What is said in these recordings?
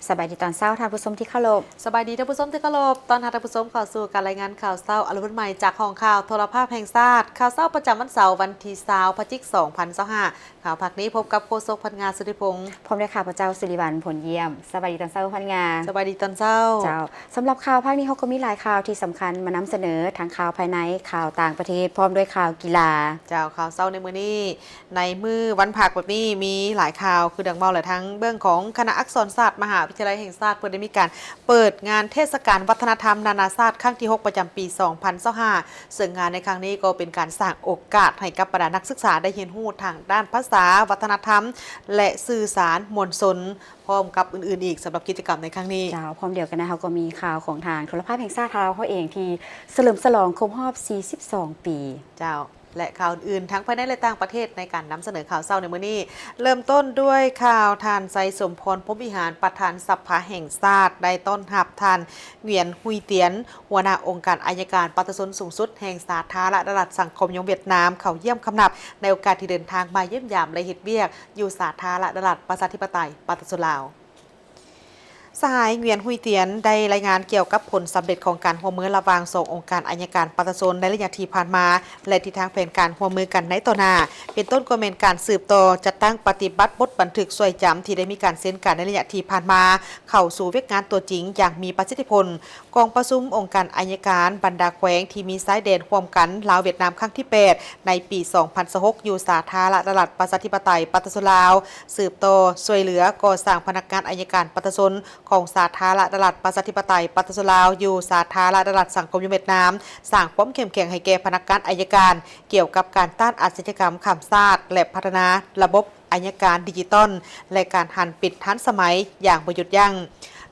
สบายดีตอนเช้าท่านผู้ชมที่เคารพสบายดีท่านผู้ชมที่เคารพตอนท่านผู้ชมเข้าสู่การรายงานข่าวเช้าอรุณใหม่จากห้องข่าวโทรภาพแห่งชาติข่าวเช้าประจำวันเสาร์วันที่20พฤศจิกายน2025ข่าวภาคนี้พบกับโฆษกพันงานสุริพงศ์พร้อมด้วยข่าวพระเจ้าสิริวัลย์ผลเยี่ยมสบายดีตอนเช้าพันงานสบายดีตอนเช้าเจ้าสำหรับข่าวภาคนี้เขาก็มีหลายข่าวที่สำคัญมานำเสนอทั้งข่าวภายในข่าวต่างประเทศพร้อมด้วยข่าวกีฬาเจ้าข่าวเช้าในมื้อนี้ในมื้อวันผักแบบนี้มีหลายข่าวคือดังเมาหลายทั้งเบื้องของคณะอักษรศาสตร์มหาวิทยาลัยแห่งชาติเปิดได้มีการเปิดงานเทศกาลวัฒนธรรมนานาชาติครั้งที่6ประจำปี2025ซึ่งงานในครั้งนี้ก็เป็นการสร้างโอกาสให้กับบรรดานักศึกษาได้เรียนรู้ทางด้านภาษาวัฒนธรรมและสื่อสารมวลชนพร้อมกับอื่นๆอีกสำหรับกิจกรรมในครั้งนี้เจ้าพร้อมเดียวกันนะเขาก็มีข่าวของทางโทรภาพแห่งชาติเขาเองที่เฉลิมฉลองครบรอบ42 ปีเจ้าและข่าวอื่นทั้งภายในและต่างประเทศในการนำเสนอข่าวเศร้าในมื้อนี้เริ่มต้นด้วยข่าวทานไซสมพรพรหมวิหารประธานสภาแห่งชาติได้ต้อนรับทานเหวียนฮุยเตียนหัวหน้าองค์การอัยการปฏิบัติสูงสุดแห่งสาธารณรัฐสังคมของเวียดนามเข้าเยี่ยมคำนับในโอกาสที่เดินทางมาเยี่ยมยามและเฮ็ดเวียกอยู่สาธารณรัฐประชาธิปไตยปฏิบัติลาวสหายเวียนฮุยเตียนได้รายงานเกี่ยวกับผลสำเร็จของการร่วมมือระหว่าง2องค์การอัยการปฏิบัติในระยะที่ผ่านมาและทิศทางแผนการร่วมมือกันในต่อหน้าเป็นต้นก็เป็นการสืบต่อจัดตั้งปฏิบัติบทบันทึกสวยจำที่ได้มีการเซ็นกันในระยะที่ผ่านมาเข้าสู่เวียกงานตัวจริงอย่างมีประสิทธิผลกองประชุมองค์การอัยการบรรดาแขวงที่มีสายแดนร่วมกันลาวเวียดนามครั้งที่8ในปี2026อยู่สาธารณรัฐประชาธิปไตยปฏิบัติลาวสืบต่อช่วยเหลือก่อสร้างพนักงานอัยการปฏิบัติของสาธารณรัฐประชาธิปไตยปฏิบัติลาวอยู่สาธารณรัฐสังคมเวียดนามสร้างความเข้มแข็งให้แก่พนักงานอัยการเกี่ยวกับการต้านอาชญากรรมข้ามชาติและพัฒนาระบบอัยการดิจิตอลและการหันปิดทันสมัยอย่างบ่หยุดยั้ง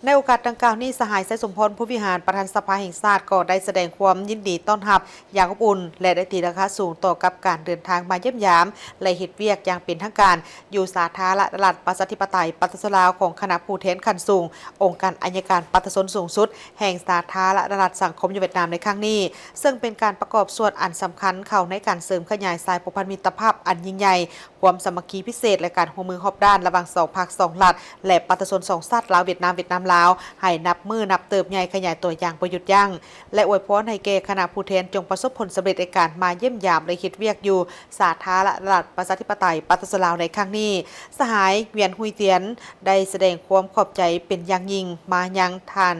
ในโอกาสดังกล่าวนี้สหายไซสมพรผู้วิหารประธานสภาแห่งชาติก็ได้แสดงความยินดีต้อนรับอย่างอบอุ่นและได้ตีราคาสูงต่อกับการเดินทางมาเยี่ยมยามและเฮ็ดเวียกอย่างเป็นทางการอยู่สาธารณรัฐประชาธิปไตยปฏิบัติลาวของคณะผู้แทนขั้นสูงองค์การอัยการปฏิบัติสูงสุดแห่งสาธารณรัฐสังคมเวียดนามในครั้งนี้ซึ่งเป็นการประกอบส่วนอันสำคัญเข้าในการเสริมขยายสายผูกพันมิตรภาพอันยิ่งใหญ่ความสามัคคีพิเศษและการร่วมมือรอบด้านระหว่าง2ภาค2รัฐและปฏิบัติ2ชาติลาวเวียดนามลาวให้นับมือนับเติบใหญ่ขยายตัวอย่างประยุทธ์ยั่งและอวยพรให้แก่คณะผู้แทนจงประสบผลสำเร็จในการมาเยี่ยมยามและคิดเวียกอยู่สาธารณรัฐประชาธิปไตยปฏิบัติลาวในครั้งนี้สหายเวียนฮุยเตียนได้แสดงความขอบใจเป็นอย่างยิ่งมายังท่าน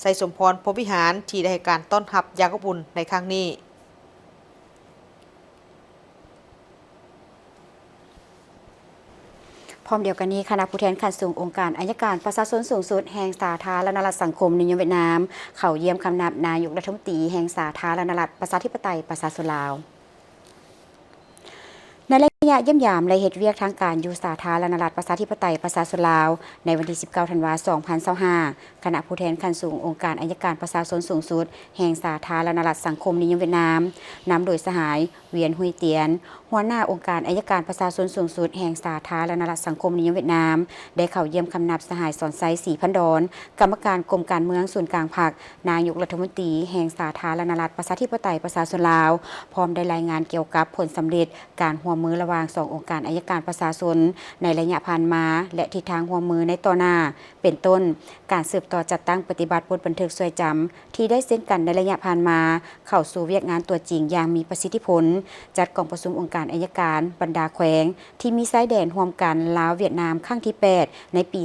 ไซสมพรพรหมวิหารที่ได้ให้การต้อนรับอย่างอบอุ่นในครั้งนี้พร้อมเดียวกันนี้คณะผู้แทนขั้นสูงองค์การอัยการประชาชนสูงสุดแห่งสาธารณรัฐสังคมนิยมเวียดนามเข้าเยี่ยมคำนับนายกรัฐมนตรีแห่งสาธารณรัฐประชาธิปไตยประชาชนลาวในระยะเยี่ยมยามและเหตุเวียกทางการอยู่สาธารณรัฐประชาธิปไตยประชาชนลาวในวันที่19ธันวาคม2025คณะผู้แทนขั้นสูงองค์การอัยการประชาชนสูงสุดแห่งสาธารณรัฐสังคมนิยมเวียดนามนำโดยสหายเวียนฮุยเตียนหัวหน้าองค์การอัยการประชาชนสูงสุดแห่งสาธารณรัฐสังคมนิยมเวียดนามได้เข้าเยี่ยมคำนับสหายสอนไซศรีพันดอนกรรมการกรมการเมืองส่วนกลางพรรคนายกรัฐมนตรีแห่งสาธารณรัฐประชาธิปไตยประชาชนลาวพร้อมได้รายงานเกี่ยวกับผลสำเร็จการร่วมมือระหว่าง2องค์การอัยการประชาชนในระยะผ่านมาและทิศทางร่วมมือในต่อหน้าเป็นต้นการสืบต่อจัดตั้งปฏิบัติบทบันทึกสวยจำที่ได้เซ็นกันในระยะผ่านมาเข้าสู่เวียกงานตัวจริงอย่างมีประสิทธิผลจัดกองประชุมองค์การอัยการบรรดาแขวงที่มีสายแดนร่วมกันลาวเวียดนามครั้งที่8ในปี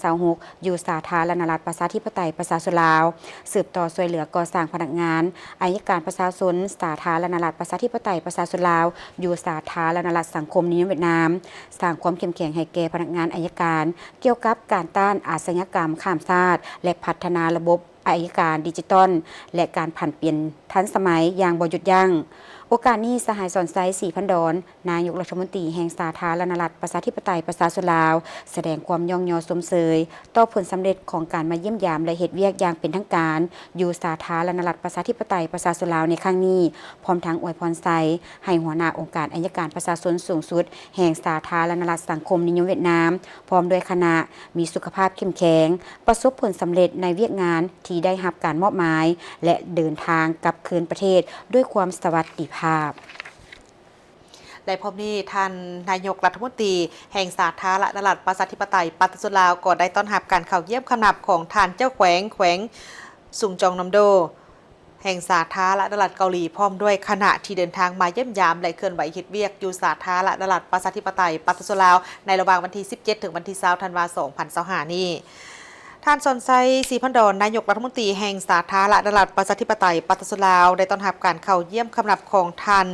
2026อยู่สาธารณรัฐประชาธิปไตยประชาชนลาวสืบต่อช่วยเหลือก่อสร้างพนักงานอัยการประชาชนสาธารณรัฐประชาธิปไตยประชาชนลาวอยู่สาธารณรัฐสังคมนิยมเวียดนามสร้างความเข้มแข็งให้แก่พนักงานอัยการเกี่ยวกับการต้านอาชญากรรมข้ามชาติและพัฒนาระบบอัยการดิจิตอลและการผันเปลี่ยนทันสมัยอย่างบ่หยุดยั้งโอกาสนี้สหายสอนไซศรีพันดอนนายกรัฐมนตรีแห่งสาธารณรัฐประชาธิปไตยประชาชนลาวแสดงความย่องยอสมเสยต่อผลสำเร็จของการมาเยี่ยมยามและเหตุเวียกอย่างเป็นทางการอยู่สาธารณรัฐประชาธิปไตยประชาชนลาวในครั้งนี้พร้อมทั้งอวยพรไซให้หัวหน้าองค์การอัยการประชาชนสูงสุดแห่งสาธารณรัฐสังคมนิยมเวียดนามพร้อมด้วยคณะมีสุขภาพเข้มแข็งประสบผลสำเร็จในเวียกงานที่ได้รับการมอบหมายและเดินทางกลับคืนประเทศด้วยความสวัสดิภาพ และพร้อมนี้ท่านนายกรัฐมนตรีแห่งสาธารณรัฐประชาธิปไตยปากีสถานลาวก็ได้ต้อนรับการเข้าเยี่ยมคณะของท่านเจ้าแขวงสุงจองนำโดแห่งสาธารณรัฐเกาหลีพร้อมด้วยคณะที่เดินทางมาเยี่ยมยามและเคลื่อนไหวเฮ็ดเวียกอยู่สาธารณรัฐประชาธิปไตยปากีสถานลาวในระหว่างวันที่ 17 ถึงวันที่ 20 ธันวาคม 2025 นี้ท่านซอนไซศรีพันดอนนายกรัฐมนตรีแห่งสาธารณรัฐประชาธิปไตยปากีสถานลาวได้ต้อนรับการเข้าเยี่ยมคณะของท่าน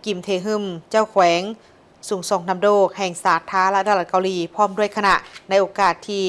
กิมเทฮึมเจ้าแขวงสุงซองนำโดแห่งสาธารณรัฐเกาหลีพร้อมด้วยคณะในโอกาสที่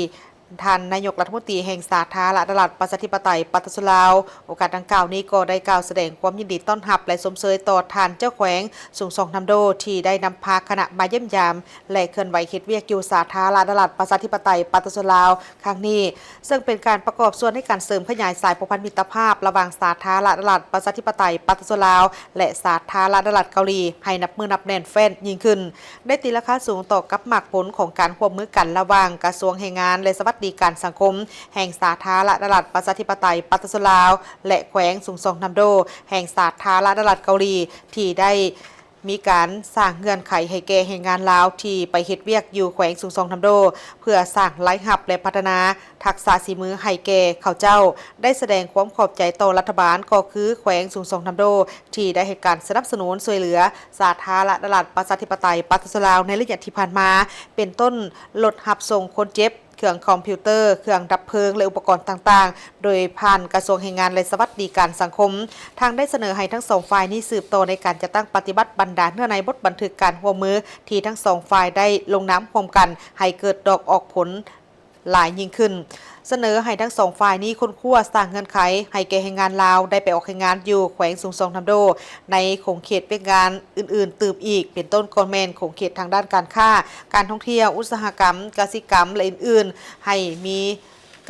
ท่านนายกรัฐมนตรีแห่งสาธารณรัฐประชาธิปไตยปากีสถานลาวโอกาสดังกล่าวนี้ก็ได้กล่าวแสดงความยินดีต้อนรับและสมเสยต่อท่านเจ้าแขวงสุงซองนำโดที่ได้นำพาคณะมาเยี่ยมยามและเคลื่อนไหวเฮ็ดเวียกอยู่สาธารณรัฐประชาธิปไตยปากีสถานลาวครั้งนี้ซึ่งเป็นการประกอบส่วนในการเสริมขยายสายผูกพันมิตรภาพระหว่างสาธารณรัฐประชาธิปไตยปากีสถานลาวและสาธารณรัฐเกาหลีให้นับมือนับแน่นแฟ้นยิ่งขึ้นได้ตีราคาสูงต่อกับหมากผลของการร่วมมือกันระหว่างกระทรวงแรงงานและสวัสดิการสังคมแห่งสาธารณรัฐประชาธิปไตยปากีสถานลาวและแขวงสุงซองนำโดแห่งสาธารณรัฐเกาหลีที่ได้มีการสร้างเงื่อนไขให้แก่แรงงานลาวที่ไปเฮ็ดเวียกอยู่แขวงสุงซองนำโดเพื่อสร้างไลฟ์ฮับและพัฒนาทักษะฝีมือให้แก่เขาเจ้าได้แสดงความขอบใจต่อรัฐบาลก็คือแขวงสุงซองนำโดที่ได้ให้การสนับสนุนช่วยเหลือสาธารณรัฐประชาธิปไตยปากีสถานลาวในระยะที่ผ่านมาเป็นต้นลดหับส่งคนเจ็บเครื่องคอมพิวเตอร์เครื่องดับเพลิงและอุปกรณ์ต่างๆโดยผ่านกระทรวงแรงงานและสวัสดิการสังคมทางได้เสนอให้ทั้งสองฝ่ายนี้สืบต่อในการจะตั้งปฏิบัติบรรดาเนื้อในบทบันทึกการร่วมมือที่ทั้งสองฝ่ายได้ลงนามร่วมกันให้เกิดดอกออกผลหลายยิ่งขึ้นเสนอให้ทั้งสองฝ่ายนี้ค้นคว้าสร้างเงื่อนไขให้แก่แรงงานลาวได้ไปออกแรงงานอยู่แขวงสุงซองนำโดในขงเขตเป็นงานอื่นๆตืบอีกเป็นต้นกอนแมนขงเขตทางด้านการค้าการท่องเที่ยวอุตสาหกรรมกสิกรรมและอื่นๆให้มี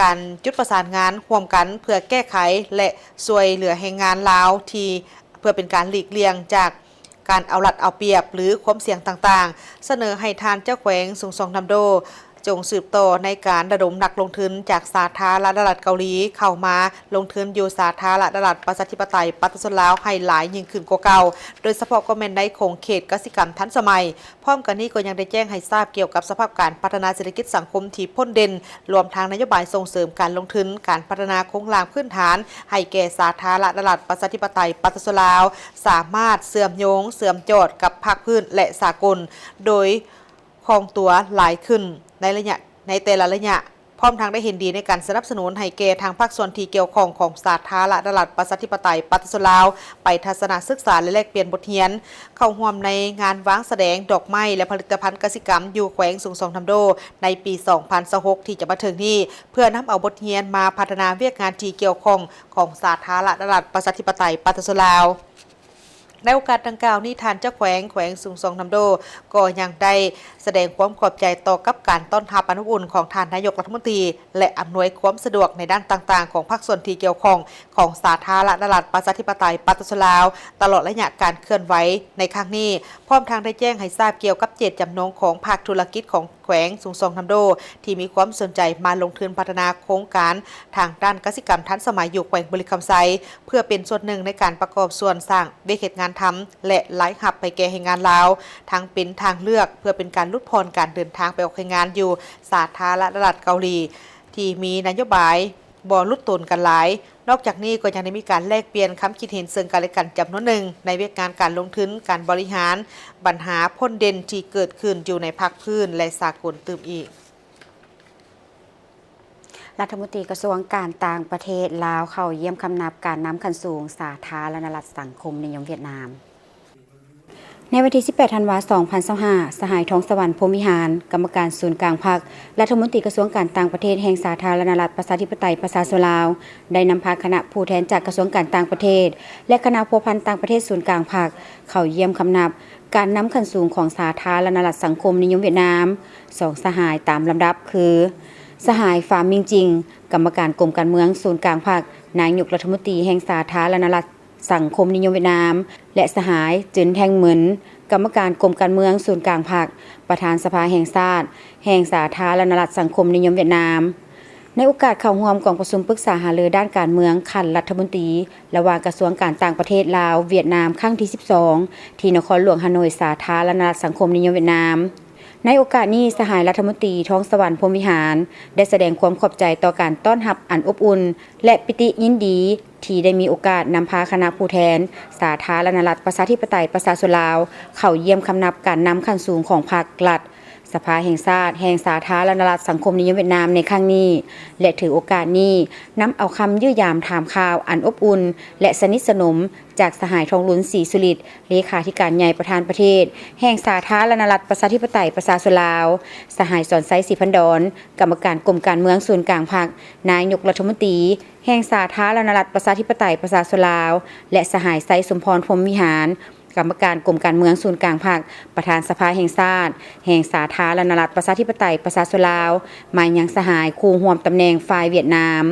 การจุดประสานงานร่วมกันเพื่อแก้ไขและช่วยเหลือแรงงานลาวที่เพื่อเป็นการหลีกเลี่ยงจากการเอารัดเอาเปรียบหรือความเสี่ยงต่างๆเสนอให้ทานเจ้าแขวงสุงซองนำโดจงสืบต่อในการระดมนักลงทุนจากสาธารณรัฐเกาหลีเข้ามาลงทุนอยู่สาธารณรัฐประชาธิปไตยปากีสถานลาวให้หลายยิ่งขึ้นกว่าเก่าโดยเฉพาะก็แม่นในของเขตกสิกรรมทันสมัยพร้อมกันนี้ก็ยังได้แจ้งให้ทราบเกี่ยวกับสภาพการพัฒนาเศรษฐกิจสังคมที่พ้นเด่นรวมทางนโยบายส่งเสริมการลงทุนการพัฒนาโครงสร้างพื้นฐานให้แก่สาธารณรัฐประชาธิปไตยปากีสถานลาวสามารถเสื่อมโยงเสื่อมจอดกับภาคพื้นและสากลโดยคล่องตัวหลายขึ้นในแต่ละระยะพร้อมทางได้เห็นดีในการสนับสนุนให้แก่ทางภาคส่วนที่เกี่ยวข้องของสาธารณรัฐประชาธิปไตยปากีสถานลาวไปทัศนศึกษาและแลกเปลี่ยนบทเรียนเข้าร่วมในงานวางแสดงดอกไม้และผลิตภัณฑ์กสิกรรมอยู่แขวงสุงซองนำโดในปี 2026 ที่จะมาถึงนี้เพื่อนำเอาบทเรียนมาพัฒนาเวียกงานที่เกี่ยวข้องของสาธารณรัฐประชาธิปไตยปากีสถานลาวในโอกาสดังกล่าวนี้ท่านเจ้าแขวงสุงซองนำโดก็ยังได้แสดงความขอบใจต่อกับการต้อนรับอนุอุ่นของท่านนายกรัฐมนตรีและอำนวยความสะดวกในด้านต่างๆของภาคส่วนที่เกี่ยวข้องของสาธารณรัฐประชาธิปไตยปากีสถานลาวตลอดระยะการเคลื่อนไหวในครั้งนี้พร้อมทางได้แจ้งให้ทราบเกี่ยวกับเจตจำนงของภาคธุรกิจของแขวงสุงซองนำโดที่มีความสนใจมาลงทุนพัฒนาโครงการทางด้านกสิกรรมทันสมัยอยู่แขวงบริคำไซเพื่อเป็นส่วนหนึ่งในการประกอบส่วนสร้างเวทีงานทำและไลฟ์ฮับไปแก่แรงงานลาวทั้งเป็นทางเลือกเพื่อเป็นการลดพรการเดินทางไปออกแรงงานอยู่สาธารณรัฐเกาหลีที่มีนโยบายบ่ลุดตนกันหลายนอกจากนี้ก็ยังได้มีการแลกเปลี่ยนคำคิดเห็นซึ่งกันและกันจำนวนหนึ่งในเวทีการลงทุนการบริหารปัญหาพ้นเด่นที่เกิดขึ้นอยู่ในภาคพื้นและสากลตื่มอีกรัฐมนตรีกระทรวงการต่างประเทศลาวเข้าเยี่ยมคำนับการน้ำคันสูงสาธารณรัฐสังคมนิยมเวียดนามในวันที่ 18 ธันวาคม 2025 สหายทองสวรรค์พรหมวิหารกรรมการศูนย์กลางพรรครัฐมนตรีกระทรวงการต่างประเทศแห่งสาธารณรัฐประชาธิปไตยประชาชนลาวได้นำพาคณะผู้แทนจากกระทรวงการต่างประเทศและคณะพัวพันต่างประเทศศูนย์กลางพรรคเข้าเยี่ยมคำนับการน้ำคันสูงของสาธารณรัฐสังคมนิยมเวียดนาม2สหายตามลำดับคือสหายฟาร์มิงจิงกรรมการกรมการเมืองศูนย์กลางพรรคนายกรัฐมนตรีแห่งสาธารณรัฐสังคมนิยมเวียดนามและสหายจึนแทงเหมินกรรมการกรมการเมืองศูนย์กลางพรรคประธานสภาแห่งชาติแห่งสาธารณรัฐสังคมนิยมเวียดนาม ในโอกาสเข้าร่วมกองประชุมปรึกษาหารือด้านการเมืองคันรัฐมนตรีระหว่างกระทรวงการต่างประเทศลาวเวียดนามครั้งที่ 12 ที่นครหลวงฮานอยสาธารณรัฐสังคมนิยมเวียดนามในโอกาสนี้สหายรัฐมนตรีท้องสวรรค์พรหมวิหารได้แสดงความขอบใจต่อการต้อนรับอันอบอุ่นและปิติยินดีที่ได้มีโอกาสนำพาคณะผู้แทนสาธารณรัฐประชาธิปไตยประชาชนลาวเข้าเยี่ยมคำนับการนำขั้นสูงของพรรครัฐสภาแห่งชาติแห่งสาธารณรัฐสังคมนิยมเวียดนามในครั้งนี้และถือโอกาสนี้นำเอาคำยื้อยามถามข่าวอันอบอุ่นและสนิทสนมจากสหายทองลุ้นศรีสุริตเลขาธิการใหญ่ประธานประเทศแห่งสาธารณรัฐประชาธิปไตยประชาชนลาวสหายสอนไซศรีพันดอนกรรมการกรมการเมืองส่วนกลางพรรคนายกรัฐมนตรีแห่งสาธารณรัฐประชาธิปไตยประชาชนลาวและสหายไซสมพรพรหมวิหารกรรมการกรมการเมืองศูนย์กลางภาคประธานสภาแห่งชาติแห่งสาธารณรัฐประชาธิปไตยประชาชนลาวมายังสหายคู่ร่วมตำแหน่งฝ่ายเวียดนาม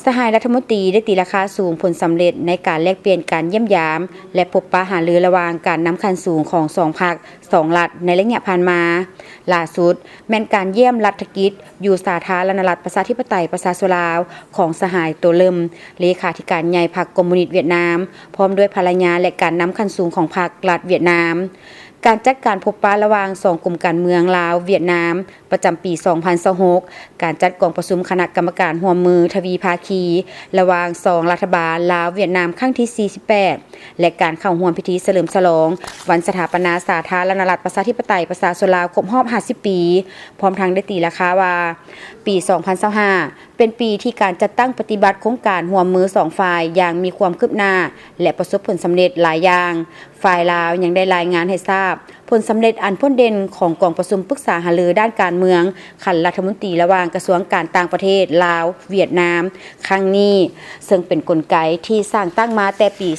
สหายรัฐมนตรีได้ตีราคาสูงผลสำเร็จในการแลกเปลี่ยนการเยี่ยมยามและพบปะหารือระหว่างการนำคันสูงของ2พรรค2รัฐในระยะผ่านมาล่าสุดแม้นการเยี่ยมรัฐกิจอยู่สาธารณรัฐประชาธิปไตยประชาชนลาวของสหายโตเลิมเลขาธิการใหญ่พรรคคอมมิวนิสต์เวียดนามพร้อมด้วยภรรยาและการนำคันสูงของพรรครัฐเวียดนามการจัดการพบปะระหว่าง2กลุ่มการเมืองลาวเวียดนามประจำปี 2026 การจัดกองประชุมคณะกรรมการร่วมมือทวีภาคีระหว่าง2รัฐบาลลาวเวียดนามครั้งที่ 48 และการเข้าร่วมพิธีเฉลิมฉลองวันสถาปนาสาธารณรัฐประชาธิปไตยประชาชนลาวครบรอบ 50 ปี พร้อมทั้งได้ตีราคาว่าปี 2025 เป็นปีที่การจัดตั้งปฏิบัติโครงการร่วมมือ2ฝ่ายอย่างมีความคืบหน้าและประสบผลสำเร็จหลายอย่างฝ่ายลาวยังได้รายงานให้ทราบผลสำเร็จอันพ้นเด่นของกองประชุมปรึกษาหารือด้านการเมืองขันรัฐมนตรีระหว่างกระทรวงการต่างประเทศลาวเวียดนามครั้งนี้ซึ่งเป็นกลไกที่สร้างตั้งมาแต่ปี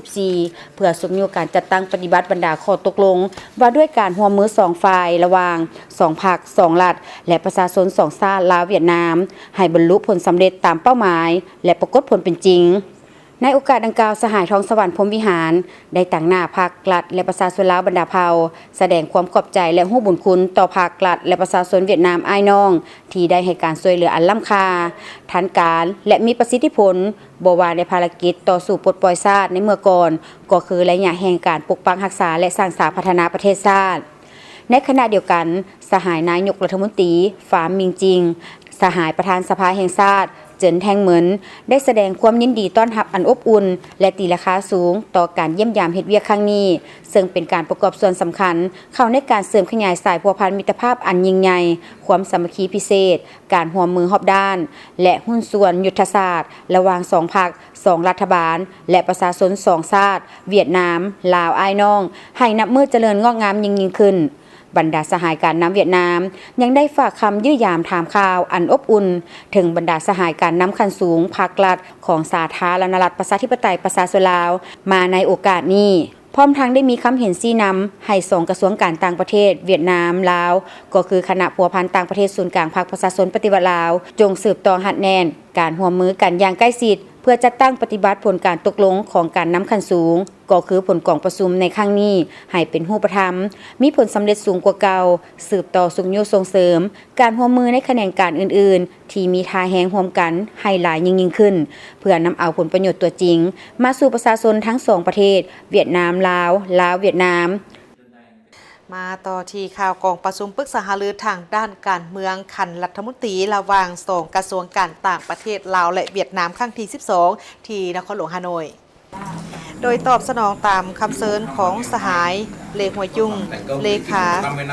2014 เพื่อสมอยู่การจัดตั้งปฏิบัติบรรดาข้อตกลงว่าด้วยการร่วมมือ2ฝ่ายระหว่าง2พรรค2รัฐและประชาชน2ชาติลาวเวียดนามให้บรรลุผลสำเร็จตามเป้าหมายและปรากฏผลเป็นจริงในโอกาสดังกล่าวสหายทองสวรรค์พรหมวิหารได้ตั้งหน้าพรรครัฐและประชาชนลาวบรรดาเผ่าแสดงความขอบใจและฮู้บุญคุณต่อพรรครัฐและประชาชนเวียดนามอ้ายน้องที่ได้ให้การช่วยเหลืออันล้ำค่าทันการและมีประสิทธิผลบ่ว่าในภารกิจต่อสู้ปลดปล่อยชาติในเมื่อก่อนก็คือระยะแห่งการปกปักรักษาและสร้างสรรค์พัฒนาประเทศชาติในขณะเดียวกันสหายนายกรัฐมนตรีฝามิงจิงสหายประธานสภาแห่งชาติเจินแทงเหมินได้แสดงความยินดีต้อนรับอันอบอุ่นและตีราคาสูงต่อการเยี่ยมยามเฮ็ดเวียกครั้งนี้ซึ่งเป็นการประกอบส่วนสำคัญเข้าในการเสริมขยายสายพัวพันมิตรภาพอันยิ่งใหญ่ความสามัคคีพิเศษการร่วมมือรอบด้านและหุ้นส่วนยุทธศาสตร์ระหว่าง2พรรค2รัฐบาลและประชาชน2ชาติเวียดนามลาวอ้ายน้องให้นับมือเจริญงอกงามยิ่งขึ้นบรรดาสหายการน้ำเวียดนามยังได้ฝากคำยื้อยามถามข่าวอันอบอุ่นถึงบรรดาสหายการน้ำคันสูงภาครัฐของสาธารณรัฐประชาธิปไตยประชาชนลาวมาในโอกาสนี้พร้อมทั้งได้มีคำเห็นชี้นำให้2กระทรวงการต่างประเทศเวียดนามลาวก็คือคณะพัวพันต่างประเทศศูนย์กลางพรรคประชาชนปฏิวัติลาวจงสืบต่อหัดแน่นการร่วมมือกันอย่างใกล้ชิดเพื่อจัดตั้งปฏิบัติผลการตกลงของการนำคันสูงก็คือผลกองประชุมในครั้งนี้ให้เป็นรูปธรรมมีผลสำเร็จสูงกว่าเก่าสืบต่อสุขยุส่งเสริมการร่วมมือในแขนงการอื่นๆที่มีท่าแหงร่วมกันให้หลายยิ่งขึ้นเพื่อนำเอาผลประโยชน์ตัวจริงมาสู่ประชาชนทั้ง2ประเทศเวียดนามลาวเวียดนามมาต่อที่ข่าวกองประชุมปรึกษาหารือทางด้านการเมืองขันรัฐมนตรีระหว่าง2กระทรวงการต่างประเทศลาวและเวียดนามครั้งที่ 12 ที่นครหลวงฮานอยโดยตอบสนองตามคำเชิญของสหายเลหัวยุ่งเลขา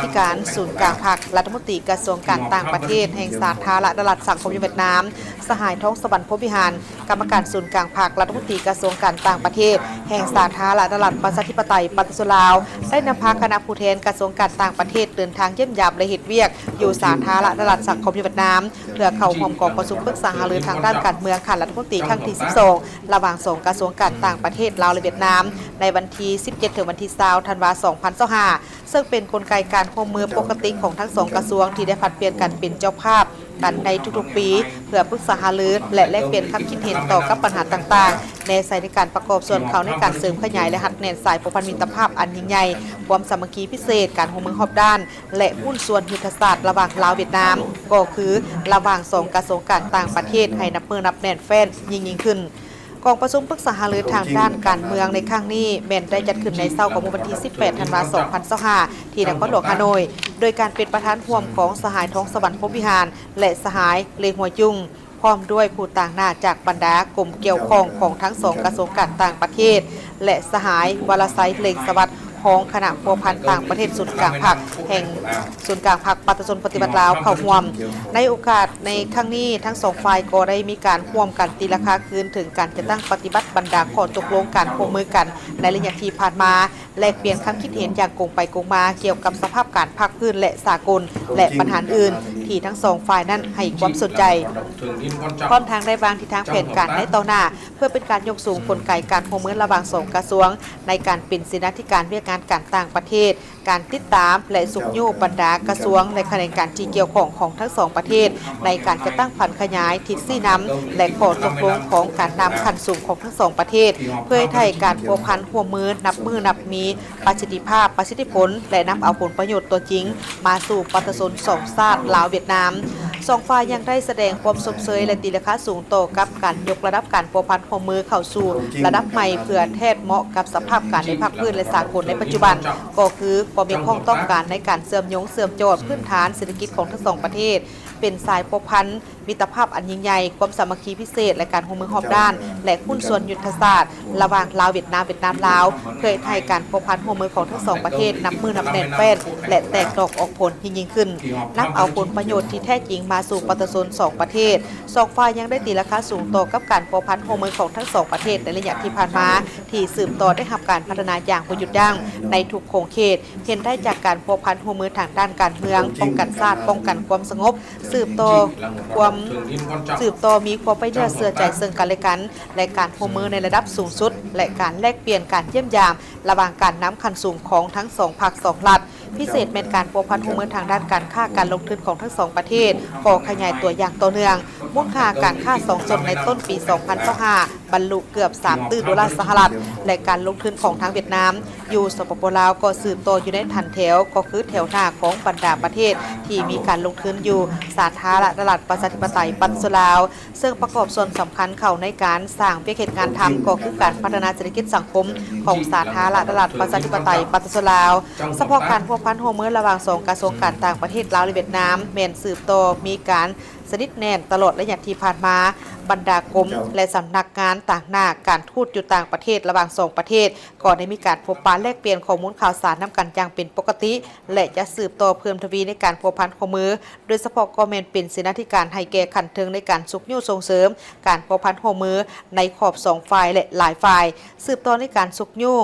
ธิการศูนย์กลางพรรครัฐมนตรีกระทรวงการต่างประเทศแห่งสาธารณรัฐสังคมเวียดนามสหายท้องสวรรค์พรหมวิหารกรรมการศูนย์กลางพรรครัฐมนตรีกระทรวงการต่างประเทศแห่งสาธารณรัฐประชาธิปไตยประชาชนลาวได้นำพาคณะผู้แทนกระทรวงการต่างประเทศเดินทางเยี่ยมยามและเฮ็ดเวียกอยู่สาธารณรัฐสังคมเวียดนามเพื่อเข้าร่วมกองประชุมปรึกษาหารือทางด้านการเมืองขันรัฐมนตรีครั้งที่ 12 ระหว่าง2กระทรวงการต่างประเทศลาวและเวียดนามในวันที่ 17 ถึงวันที่ 20 ธันวาคม 2025ซึ่งเป็นกลไกการร่วมมือปกติของทั้ง2กระทรวงที่ได้ผลัดเปลี่ยนกันเป็นเจ้าภาพ กันในทุกๆปีเพื่อปรึกษาหารือและแลกเปลี่ยนความคิดเห็นต่อกับปัญหาต่างๆในในการประกอบส่วนเขาในการเสริมขยายและหัดแน่นสายผูกพันมิตรภาพอันยิ่งใหญ่ความสามัคคีพิเศษการร่วมมือรอบด้านและหุ้นส่วนยุทธศาสตร์ระหว่างลาวเวียดนามก็คือระหว่าง2กระทรวงการต่างประเทศให้นับมือนับแน่นแฟ้นยิ่งขึ้นกองประชุมปรึกษาหารือทางด้านการเมืองในครั้งนี้แม่นได้จัดขึ้นในเช้าของวันที่ 18 ธันวาคม 2025 ที่นครหลวงฮานอยโดยการเป็นประธานร่วมของสหายท้องสวรรค์พรหมวิหารและสหายเลหัวยุงพร้อมด้วยผู้ต่างหน้าจากบรรดากลุ่มเกี่ยวข้องของทั้งสองกระทรวงการต่างประเทศและสหายวรไซเลงสวัสดิ์ของคณะพัวพันต่างประเทศศูนย์กลางผักแห่งศูนย์กลางผักปัตตชนปฏิบัติลาวเข้าร่วมในโอกาสในครั้งนี้ทั้งสองฝ่ายก็ได้มีการร่วมกันตีราคาคืนถึงการจะตั้งปฏิบัติบรรดาข้อตกลงการร่วมมือกันในระยะที่ผ่านมาแลกเปลี่ยนความคิดเห็นอย่างกงไปกงมาเกี่ยวกับสภาพการภาคพื้นและสากลและปัญหาอื่นที่ทั้งสองฝ่ายนั้นให้ความสนใจพร้อมทางได้วางทิศทางแผนการในต่อหน้าเพื่อเป็นการยกสูงกลไกการร่วมมือระหว่างสองกระทรวงในการเป็นเสนาธิการเวียกงานการต่างประเทศการติดตามและสุขโยบรรดากระทรวงและคะแนนการที่เกี่ยวข้องของทั้งสองประเทศในการจะตั้งพันขยายทิศซี่น้ำและข้อตกลงของการนำขั้นสูงของทั้งสองประเทศเพื่อให้ไทยการพัวพันหัวมือนับมีประสิทธิภาพประสิทธิผลและนำเอาผลประโยชน์ตัวจริงมาสู่ปัตตชนสองชาติลาวเวียดนามสองฝ่ายยังได้แสดงความสมเชยและตีราคาสูงโตกับการยกระดับการพัวพันหัวมือเข้าสู่ระดับใหม่เพื่อแทบเหมาะกับสภาพการในภาคพื้นและสากลในปัจจุบันก็คือความมีข้องต้องการในการเสริมโจทย์พื้นฐานเศรษฐกิจของทั้งสองประเทศเป็นสายพัวพันมิตรภาพอันยิ่งใหญ่ความสามัคคีพิเศษและการร่วมมือรอบด้านและหุ้นส่วนยุทธศาสตร์ระหว่างลาวเวียดนามลาวเพื่อให้การพัวพันร่วมมือของทั้งสองประเทศนับมือนับแน่นแฟ้นและแตกดอกออกผลยิ่งขึ้นนับเอาผลประโยชน์ที่แท้จริงมาสู่ปัตตชนสองประเทศสองฝ่ายยังได้ตีราคาสูงต่อกับการพัวพันร่วมมือของทั้งสองประเทศในระยะที่ผ่านมาที่สืบต่อได้รับการพัฒนาอย่างบ่หยุดยั้งในทุกโครงเขตเห็นได้จากการพัวพันร่วมมือทางด้านการเมืองป้องกันชาติป้องกันความสงบสืบต่อมีความไปเชื่อเสื่อใจซึ่งกันและกันและการร่วมมือในระดับสูงสุดและการแลกเปลี่ยนการเยี่ยมยามระหว่างการนำขั้นสูงของทั้งสองภาคสองรัฐพิเศษเป็นการพัวพันร่วมมือทางด้านการค้าการลงทุนของทั้งสองประเทศก่อขยายตัวอย่างต่อเนื่องมูลค่าการค้าสองส่วนในต้นปี 2025 บรรลุเกือบ3 ตื้อดอลลาร์สหรัฐและการลงทุนของทางเวียดนามอยู่สปป.ลาวก็สืบต่ออยู่ในทันแถวก็คือแถวหน้าของบรรดาประเทศที่มีการลงทุนอยู่สาธารณรัฐประชาธิปไตยปัตตชนลาวซึ่งประกอบส่วนสำคัญเข้าในการสร้างเวียกงานทำก็คือการพัฒนาเศรษฐกิจสังคมของสาธารณรัฐประชาธิปไตยปัตตชนลาวเฉพาะการพัวพันร่วมมือระหว่างสองกระทรวงการต่างประเทศลาวและเวียดนามแม่นสืบต่อมีการสนิทแน่นตลอดระยะที่ผ่านมาบรรดากรมและสำนักงานต่างหน้าการทูตอยู่ต่างประเทศระหว่าง2ประเทศก่อนได้มีการพบปะแลกเปลี่ยนข้อมูลข่าวสารนำกันอย่างเป็นปกติและจะสืบต่อเพิ่มทวีในการพัวพันข้อมือโดยเฉพาะก็แม่นเป็นเสนาธิการให้แก่ขันเทิงในการสุกยุ่ส่งเสริมการพัวพันข้อมือในขอบ2ฝ่ายและหลายฝ่ายสืบต่อในการสุกยุ่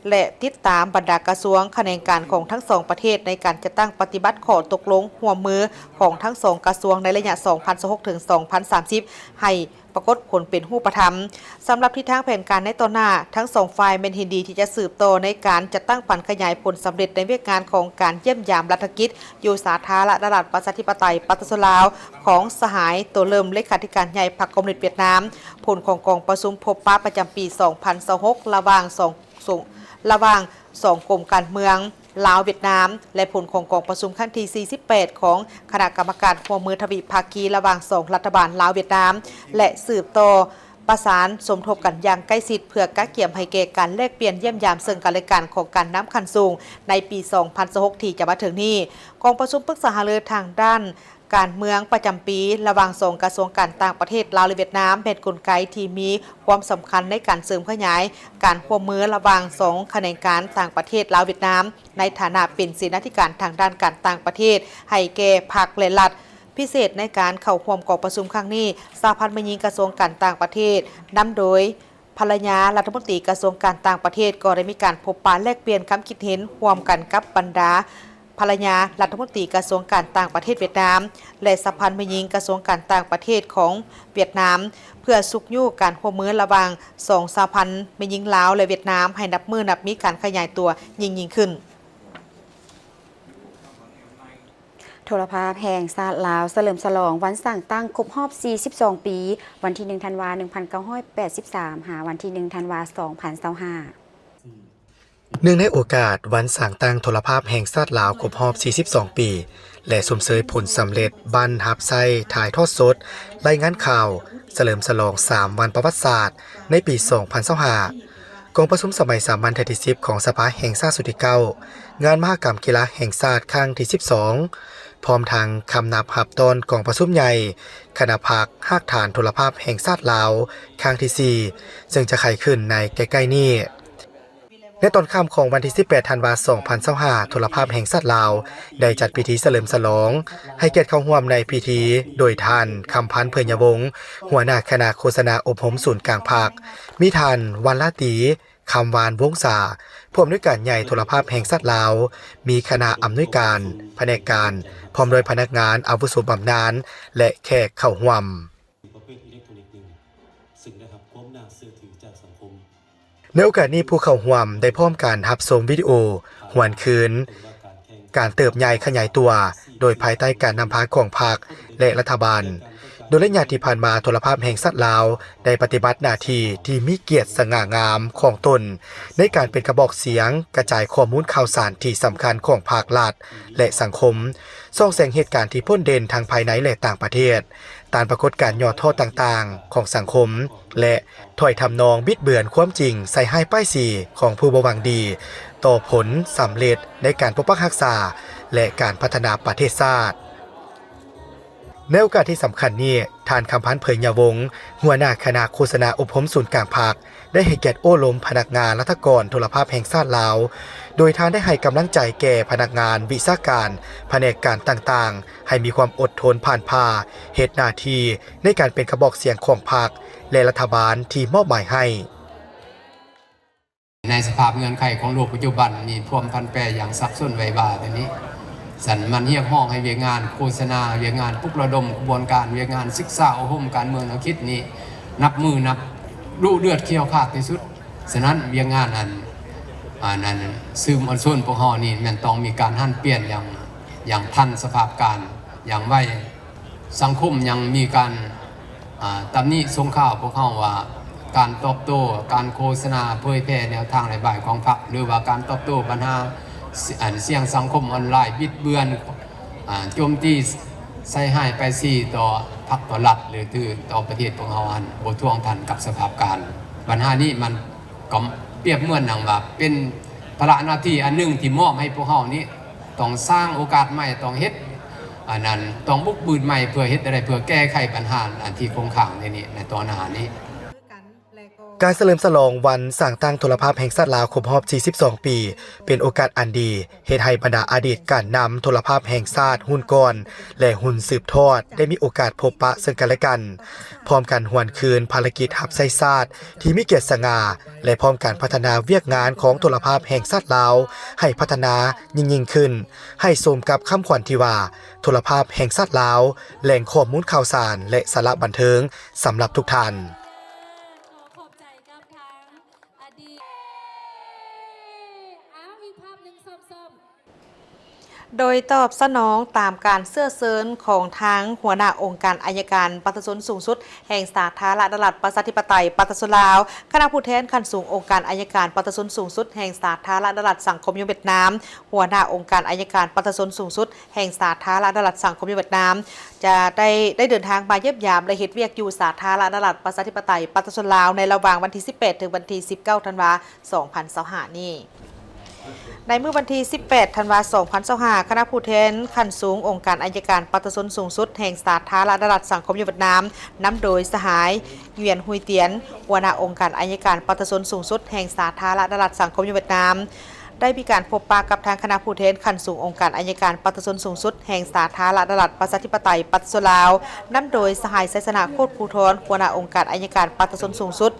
และติดตามบรรดากระทรวงคะแนนการของทั้งสองประเทศในการจะตั้งปฏิบัติข้อตกลงร่วมมือของทั้งสองกระทรวงในระยะ 2026 ถึง 2030 ให้ปรากฏผลเป็นรูปธรรมสำหรับทิศทางแผนการในต่อหน้าทั้งสองฝ่ายเป็นเห็นดีที่จะสืบต่อในการจะตั้งปันขยายผลสำเร็จในเวียกงานของการเยี่ยมยามรัฐกิจอยู่สาธารณรัฐประชาธิปไตยปัตตชนลาวของสหายตัวเริ่มเลขาธิการใหญ่พรรคคอมมิวนิสต์เวียดนามผลของกองประชุมพบปะประจำปี 2026 ระหว่าง2กรมการเมืองลาวเวียดนามและผลของกองประชุมขั้นที่ 48 ของคณะกรรมการร่วมมือทวิภาคีระหว่าง2รัฐบาลลาวเวียดนามและสืบต่อประสานสมทบกันอย่างใกล้ชิดเพื่อกะเกี่ยมให้แก่การแลกเปลี่ยนเยี่ยมยามซึ่งกันและกันของการน้ำคันสูงในปี 2026 ที่จะมาถึงนี้กองประชุมปรึกษาหารือทางด้านการเมืองประจำปีระหว่างสองกระทรวงการต่างประเทศลาวและเวียดนามเป็นกลไกที่มีความสำคัญในการเสริมขยายการร่วมมือระหว่างสองคะแนนการต่างประเทศลาวเวียดนามในฐานะเป็นเสนาธิการทางด้านการต่างประเทศให้แก่พรรคและรัฐพิเศษในการเข้าร่วมกองประชุมครั้งนี้สหพันธ์แม่หญิงกระทรวงการต่างประเทศนำโดยภรรยารัฐมนตรีกระทรวงการต่างประเทศก็ได้มีการพบปะแลกเปลี่ยนความคิดเห็นร่วมกันกับบรรดาภรรยารัฐมนตรีกระทรวงการต่างประเทศเวียดนามและสหพันธ์แม่หญิงกระทรวงการต่างประเทศของเวียดนามเพื่อสุกยู่การร่วมมือระหว่าง2สหพันธ์แม่หญิงลาวและเวียดนามให้นับมือนับมีการขยายตัวยิ่งขึ้น โทรภาพแห่งชาติลาวเฉลิมฉลองวันสร้างตั้งครบรอบ 42 ปี วันที่ 1 ธันวาคม 1983 หาวันที่ 1 ธันวาคม 2025 เนื่องในโอกาสวันสร้างตั้งโทรภาพแห่งชาติลาวครบรอบ 42 ปี และสมเสยผลสำเร็จบันหับไส้ถ่ายทอดสดรายงานข่าวเฉลิมฉลอง 3 วันประวัติศาสตร์ในปี 2025 กองประชุมสมัยสามัญที่10ของสภาแห่งชาติสุดที่ 9 งานมหกรรมกีฬาแห่งชาติครั้งที่ 12 พร้อมทางคำนับหับตอนกองประชุมใหญ่คณะภาคหากฐานโทรภาพแห่งชาติลาวครั้งที่ 4 ซึ่งจะไขขึ้นในใกล้ๆนี้ในตอนค่ำของวันที่ 18 ธันวาคม 2025 โทรภาพแห่งชาติลาวได้จัดพิธีเฉลิมฉลองให้เกียรติเข้าร่วมในพิธีโดยท่านคำพันธ์เพิ่นยวงศ์หัวหน้าคณะโฆษณาอบรมศูนย์กลางภาคมีท่านวันลาตีคำวานวงศาผู้อำนวยการใหญ่โทรภาพแห่งชาติลาวมีคณะอำนวยการแผนกการพร้อมโดยพนักงานอาวุโสบำนาญและแขกเข้าร่วมประเภทอิเล็กทรอนิกส์หนึ่งซึ่งได้รับความน่าเชื่อถือจากสังคมในโอกาสนี้ผู้เข้าร่วมได้พร้อมการรับชมวิดีโอหวนคืนการเติบใหญ่ขยายตัวโดยภายใต้การนำพาของภาคและรัฐบาลโดยระยะที่ผ่านมาโทรภาพแห่งชาติลาวได้ปฏิบัติหน้าที่ที่มีเกียรติสง่างามของตนในการเป็นกระบอกเสียงกระจายข้อมูลข่าวสารที่สำคัญของภาครัฐและสังคมส่องแสงเหตุการณ์ที่พ้นเด่นทางภายในและต่างประเทศตามปรากฏการณ์ยอดทอดต่างๆของสังคมและถ้อยทำนองบิดเบือนความจริงใส่ให้ป้ายสีของผู้บ่หวังดีต่อผลสำเร็จในการปกปักรักษาและการพัฒนาประเทศชาติในโอกาสที่สำคัญนี้ท่านคำพันธ์เผยยวงศ์หัวหน้าคณะโฆษณาอบรมศูนย์กลางภาคได้ให้เกียรติโอ้ล้มพนักงานรัฐกรโทรภาพแห่งชาติลาวโดยท่านได้ให้กำลังใจแก่พนักงานวิชาการแผนกการต่างๆให้มีความอดทนผ่านพาเหตุหน้าที่ในการเป็นกระบอกเสียงของภาคและรัฐบาลที่มอบหมายให้ในสภาพเงื่อนไขของโลกปัจจุบันมีพวมพันแปรอย่างซับซ้อนไวบาทีนี้สันมันเรียกห้องให้เวียงานโฆษณาเวียงานปลุกระดมกระบวนการเวียงานศึกษาอบรมการเมืองแนวคิดนี้นับมือนับรูเลือดเคี่ยวขาดที่สุดฉะนั้นเวียงานนั้นซึมอันส่วนพวกเฮานี่มันต้องมีการหั่นเปลี่ยนอย่างทันสภาพการอย่างไวสังคมยังมีการตำหนิส่งข่าวพวกเฮาว่าการตอบโต้การโฆษณาเผยแพร่แนวทางนโยบายของพรรคหรือว่าการตอบโต้ปัญหาเสี่ยงสังคมออนไลน์บิดเบือนโจมตีใส่ให้ไปต่อพรรคต่อรัฐหรือต่อประเทศของเฮาบ่ท่วงทันกับสภาพการปัญหานี้มันก็เปรียบเหมือนหนังว่าเป็นภาระหน้าที่อันหนึ่งที่มอบให้พวกเฮานี้ต้องสร้างโอกาสใหม่ต้องเฮ็ดนั้นต้องบุกบืนใหม่เพื่อเฮ็ดอะไรเพื่อแก้ไขปัญหาที่คงค้างในตอนหน้านี้การเฉลิมฉลองวันสร้างตั้งโทรภาพแห่งชาติลาวครบรอบ 42 ปีเป็นโอกาสอันดีเฮ็ดให้บรรดาอดีตการนำโทรภาพแห่งชาติหุ้นก่อนและหุ้นสืบทอดได้มีโอกาสพบปะซึ่งกันและกันพร้อมกันหวนคืนภารกิจหับไส้ชาติที่มีเกียรติสง่าและพร้อมการพัฒนาเวียกงานของโทรภาพแห่งชาติลาวให้พัฒนายิ่งขึ้นให้สมกับคำขวัญที่ว่าโทรภาพแห่งชาติลาวแหล่งข้อมูลข่าวสารและสาระบันเทิงสำหรับทุกท่านโดยตอบสนองตามการเสื้อเซินของทางหัวหน้าองค์การอัยการปฏิบัติสูงสุดแห่งสาธารณรัฐประชาธิปไตยปฏิบัติลาวคณะผู้แทนขั้นสูงองค์การอัยการปฏิบัติสูงสุดแห่งสาธารณรัฐสังคมเวียดนามหัวหน้าองค์การอัยการปฏิบัติสูงสุดแห่งสาธารณรัฐสังคมเวียดนามจะได้เดินทางมาเยี่ยมยามและเฮ็ดเวียกอยู่สาธารณรัฐประชาธิปไตยปฏิบัติลาวในระหว่างวันที่ 18 ถึงวันที่ 19 ธันวาคม 2025 นี้ในเมื่อวันที่ 18 ธันวาคม 2025 คณะผู้แทนขั้นสูงองค์การอัยการปฏิบัติสูงสุดแห่งสาธารณรัฐสังคมเวียดนามนำโดยสหายเหวียนฮุยเตียนหัวหน้าองค์การอัยการปฏิบัติสูงสุดแห่งสาธารณรัฐสังคมเวียดนามได้มีการพบปะกับทางคณะผู้แทนขั้นสูงองค์การอัยการปฏิบัติสูงสุดแห่งสาธารณรัฐประชาธิปไตยปฏิบัติลาวนำโดยสหายไซสนาโคตรภูธรหัวหน้าองค์การอัยการปฏิบัติสูงสุด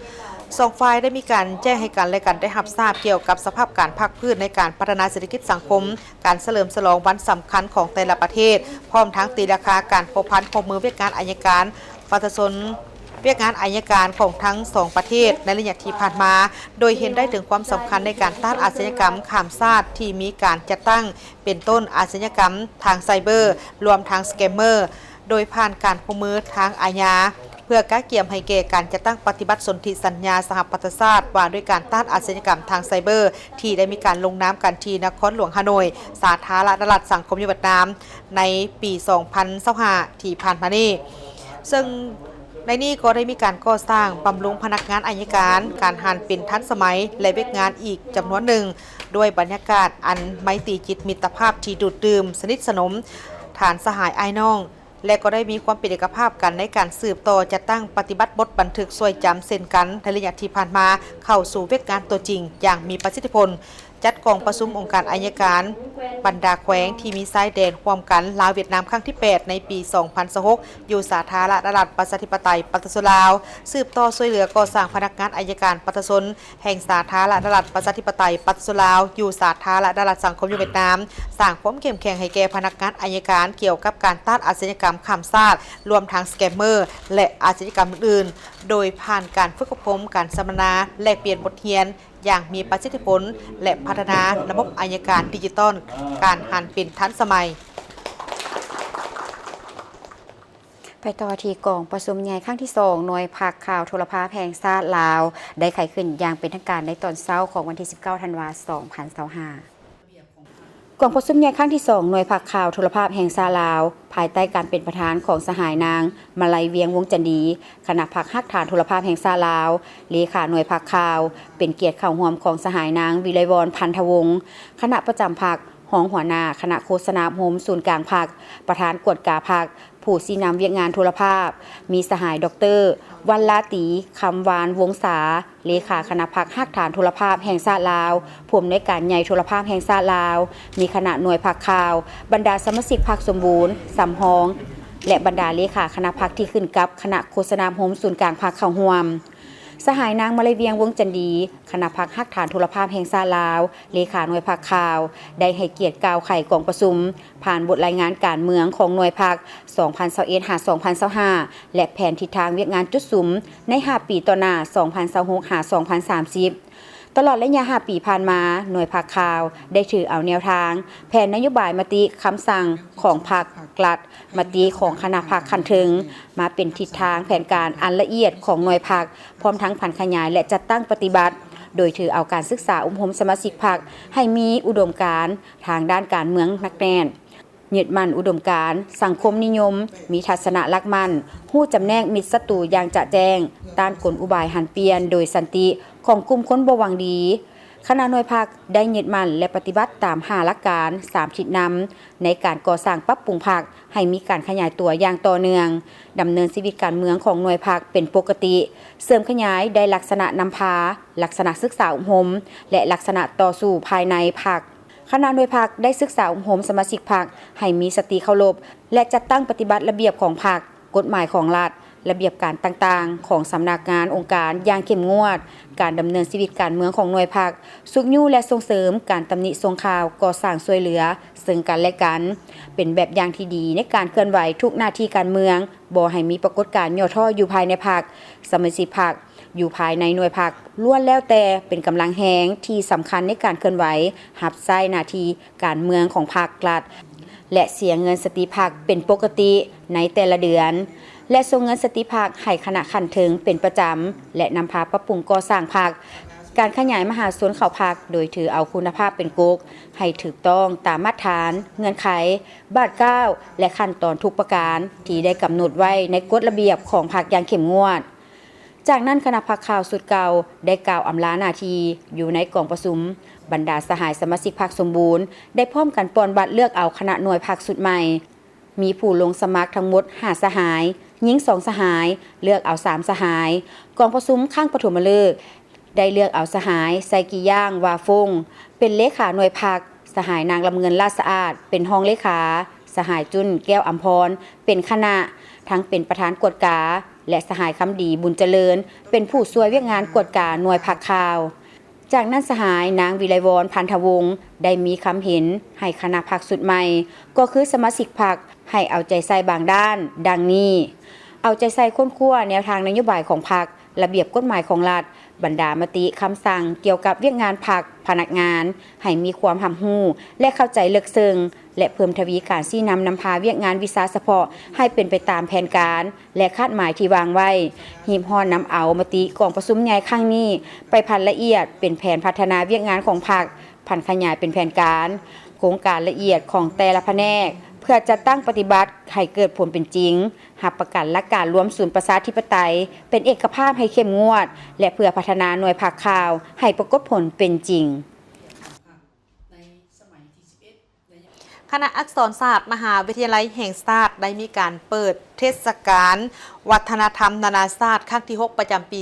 สองฝ่ายได้มีการแจ้งให้กันและกันได้รับทราบเกี่ยวกับสภาพการพักพืชในการพัฒนาเศรษฐกิจสังคมการเฉลิมฉลองวันสำคัญของแต่ละประเทศพร้อมทั้งตีราคาการพบพันธ์ข้อมือเวียกงานอัยการปฏิบัติ เวียกงานอัยการของทั้ง2ประเทศในระยะที่ผ่านมาโดยเห็นได้ถึงความสำคัญในการต้านอาชญากรรมข้ามชาติที่มีการจัดตั้งเป็นต้นอาชญากรรมทางไซเบอร์รวมทางสแกมเมอร์โดยผ่านการประเมินทางอาญาเพื่อก้าเกี่ยมให้แก่การจัดตั้งปฏิบัติสนธิสัญญาสหประชาชาติว่าด้วยการต้านอาชญากรรมทางไซเบอร์ที่ได้มีการลงนามกันที่นครหลวงฮานอยสาธารณรัฐสังคมเวียดนามในปี 2025 ที่ผ่านมานี้ซึ่งในนี้ก็ได้มีการก่อสร้างบำรุงพนักงานอัยการการหันเป็นทันสมัยและเวียกงานอีกจำนวนหนึ่งด้วยบรรยากาศอันไมตรีจิตมิตรภาพที่ดูดดื่มสนิทสนมฐานสหายไอ้น้องและก็ได้มีความเป็นเอกภาพกันในการสืบต่อจะตั้งปฏิบัติบทบันทึกสวยจำเซ็นกันในระยะที่ผ่านมาเข้าสู่เวียกงานตัวจริงอย่างมีประสิทธิผลจัดกองประชุมองค์การอัยการบรรดาแขวงที่มีชายแดนร่วมกันลาวเวียดนามครั้งที่ 8 ในปี 2026 อยู่สาธารณรัฐประชาธิปไตยประชาชนลาวสืบต่อช่วยเหลือก่อสร้างพนักงานอัยการประชาชนแห่งสาธารณรัฐประชาธิปไตยประชาชนลาวอยู่สาธารณรัฐสังคมเวียดนามสร้างความเข้มแข็งให้แก่พนักงานอัยการเกี่ยวกับการต้านอาชญากรรมข้ามชาติรวมทั้งสแกมเมอร์และอาชญากรรมอื่นๆโดยผ่านการฝึกอบรมการสัมมนาแลกเปลี่ยนบทเรียนอย่างมีประสิทธิผลและพัฒนาระบบอัยการดิจิตอลการหันเป็นทันสมัยไปต่อที่กองประชุมใหญ่ครั้งที่2หน่วยภาคข่าวโทรภาพแห่งชาติลาวได้ไขขึ้นอย่างเป็นทางการในตอนเช้าของวันที่ 19 ธันวาคม 2025กองประชุมใหญ่ครั้งที่2หน่วยภาคข่าวโทรภาพแห่งชาติลาวภายใต้การเป็นประธานของสหายนางมาลัยเวียงวงจันดีคณะภาคฮักฐานโทรภาพแห่งชาติลาวเลขาหน่วยภาคข่าวเป็นเกียรติเข้าร่วมของสหายนางวิไลวรพันธวงศ์คณะประจำภาคหองหัวหน้าคณะโฆษณาโฮมศูนย์กลางภาคประธานกวดกาภาคผู้ซีนำเวียกงานโทรภาพมีสหายดร.วันลาตีคำวานวงศาเลขาคณะภาคฮักฐานโทรภาพแห่งชาติลาวผู้อำนวยการใหญ่โทรภาพแห่งชาติลาวมีคณะหน่วยภาคข่าวบรรดาสมาชิกภาคสมบูรณ์สำฮองและบรรดาเลขาคณะภาคที่ขึ้นกับคณะโฆษณาโฮมศูนย์กลางภาคเข้าร่วมสหายนางมาลัยเวียงวงจันดีคณะภาคฮักฐานโทรภาพแห่งชาติลาวเลขาหน่วยภาคข่าวได้ให้เกียรติกล่าวไขกองประชุมผ่านบทรายงานการเมืองของหน่วยภาค 2021-2025 และแผนทิศทางเวียกงานจุดสุมใน5 ปีต่อหน้า 2026-2030 ตลอดระยะ5 ปีผ่านมาหน่วยภาคข่าวได้ถือเอาแนวทางแผนนโยบายมติคำสั่งของภาครัฐมติของคณะภาคคันถึงมาเป็นทิศทางแผนการอันละเอียดของหน่วยภาคพร้อมทั้งผันขยายและจัดตั้งปฏิบัติโดยถือเอาการศึกษาอบรมสมาชิกพรรคให้มีอุดมการณ์ทางด้านการเมืองหนักแน่นยึดมั่นอุดมการณ์สังคมนิยมมีทัศนะรักมั่นฮู้จำแนกมิตรศัตรูอย่างจะแจ้งต้านกลอุบายหันเปลี่ยนโดยสันติของกลุ่มคนบ่หวังดีคณะหน่วยภาคได้ยึดมั่นและปฏิบัติตาม5หลักการ3ทิศนำในการก่อสร้างปรับปรุงภาคให้มีการขยายตัวอย่างต่อเนื่องดำเนินชีวิตการเมืองของหน่วยภาคเป็นปกติเสริมขยายได้ลักษณะนำพาลักษณะศึกษาอบรมและลักษณะต่อสู้ภายในภาคคณะหน่วยภาคได้ศึกษาอบรมสมาชิกภาคให้มีสติเคารพและจัดตั้งปฏิบัติระเบียบของภาคกฎหมายของรัฐระเบียบการต่างๆของสำนักงานองค์การอย่างเข้มงวดการดำเนินชีวิตการเมืองของหน่วยภาคสุขยู่และส่งเสริมการตำหนิส่งข่าวก่อสร้างช่วยเหลือซึ่งกันและกันเป็นแบบอย่างที่ดีในการเคลื่อนไหวทุกหน้าที่การเมืองบ่ให้มีปรากฏการณ์ย่อท้ออยู่ภายในภาคสมาชิกภาคอยู่ภายในหน่วยภาคล้วนแล้วแต่เป็นกำลังแหงที่สำคัญในการเคลื่อนไหวรับใช้หน้าที่การเมืองของภาครัฐและเสียเงินสติภาคเป็นปกติในแต่ละเดือนและส่งเงินสติภาคให้คณะขันถึงเป็นประจำและนำพาปรับปรุงก่อสร้างภาคการขยายมหาส่วนเข้าภาคโดยถือเอาคุณภาพเป็นกุ๊กให้ถูกต้องตามมาตรฐานเงื่อนไขบาท9และขั้นตอนทุกประการที่ได้กำหนดไว้ในกฎระเบียบของภาคอย่างเข้มงวดจากนั้นคณะภาคข่าวสุดเก่าได้กล่าวอำลาหน้าที่อยู่ในกองประชุมบรรดาสหายสมาชิกภาคสมบูรณ์ได้พร้อมกันปอนบัตรเลือกเอาคณะหน่วยภาคสุดใหม่มีผู้ลงสมัครทั้งหมด5สหายหญิง2สหายเลือกเอา3สหายกองประชุมข้างปฐมฤกษ์ได้เลือกเอาสหายไซกิย่างวาฟงเป็นเลขาหน่วยภาคสหายนางลำเงินลาดสะอาดเป็นรองเลขาสหายจุนแก้วอัมพรเป็นคณะทั้งเป็นประธานกวดกาและสหายคำดีบุญเจริญเป็นผู้ช่วยเวียกงานกวดกาหน่วยภาคข่าวจากนั้นสหายนางวิไลวรพันธวงศ์ได้มีคำเห็นให้คณะภาคสุดใหม่ก็คือสมาชิกภาคให้เอาใจใส่บางด้านดังนี้ เอาใจใส่ค้นคว้าแนวทางนโยบายของพรรคระเบียบกฎหมายของรัฐบรรดามติคำสั่งเกี่ยวกับเวียกงานพรรคพนักงานให้มีความหำหู้และเข้าใจลึกซึ้งและเพิ่มทวีการชี้นำพาเวียกงานวิสาเฉพาะให้เป็นไปตามแผนการและคาดหมายที่วางไว้หีบห่อนำเอามติกองประชุมใหญ่ครั้งนี้ไปพันละเอียดเป็นแผนพัฒนาเวียกงานของพรรคพันขยายเป็นแผนการโครงการละเอียดของแต่ละแผนกเพื่อจะตั้งปฏิบัติให้เกิดผลเป็นจริงหับประกันและการรวมศูนย์ประชาธิปไตยเป็นเอกภาพให้เข้มงวดและเพื่อพัฒนาหน่วยภาคข่าวให้ปรากฏผลเป็นจริงคณะอักษรศาสตร์มหาวิทยาลัยแห่งชาติได้มีการเปิดเทศกาลวัฒนธรรมนานาชาติครั้งที่ 6 ประจำปี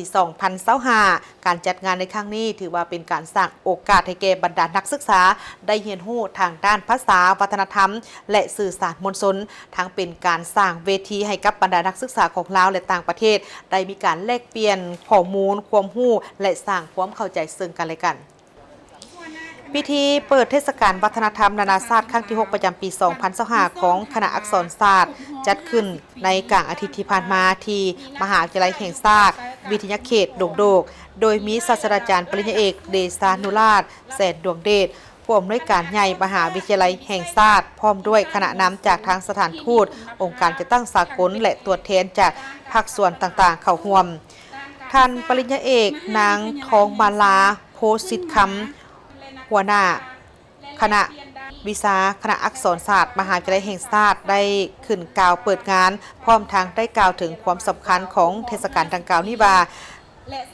2025 การจัดงานในครั้งนี้ถือว่าเป็นการสร้างโอกาสให้แก่บรรดานักศึกษาได้เรียนรู้ทางด้านภาษาวัฒนธรรมและสื่อสารมวลชนทั้งเป็นการสร้างเวทีให้กับบรรดานักศึกษาของลาวและต่างประเทศได้มีการแลกเปลี่ยนข้อมูลความรู้และสร้างความเข้าใจซึ่งกันและกันพิธีเปิดเทศกาลวัฒนธรรมนานาชาติครั้งที่ 6 ประจำปี 2025 ของคณะอักษรศาสตร์จัดขึ้นในกลางอาทิตย์ที่ผ่านมาที่มหาวิทยาลัยแห่งชาติวิทยาเขตโดกโดยมีศาสตราจารย์ปริญญาเอกเดชานุราชแสนดวงเดชผู้อำนวยการใหญ่มหาวิทยาลัยแห่งชาติพร้อมด้วยคณะนำจากทางสถานทูตองค์การจัดตั้งสากลและตัวแทนจากภาคส่วนต่างๆเข้าร่วมท่านปริญญาเอกนางทองมาลาโพสิทธิ์คำหัวหน้าคณะวิชาคณะอักษรศาสตร์มหาวิทยาลัยแห่งชาติได้ขึ้นกล่าวเปิดงานพร้อมทางได้กล่าวถึงความสำคัญของเทศกาลดังกล่าวนี้ว่า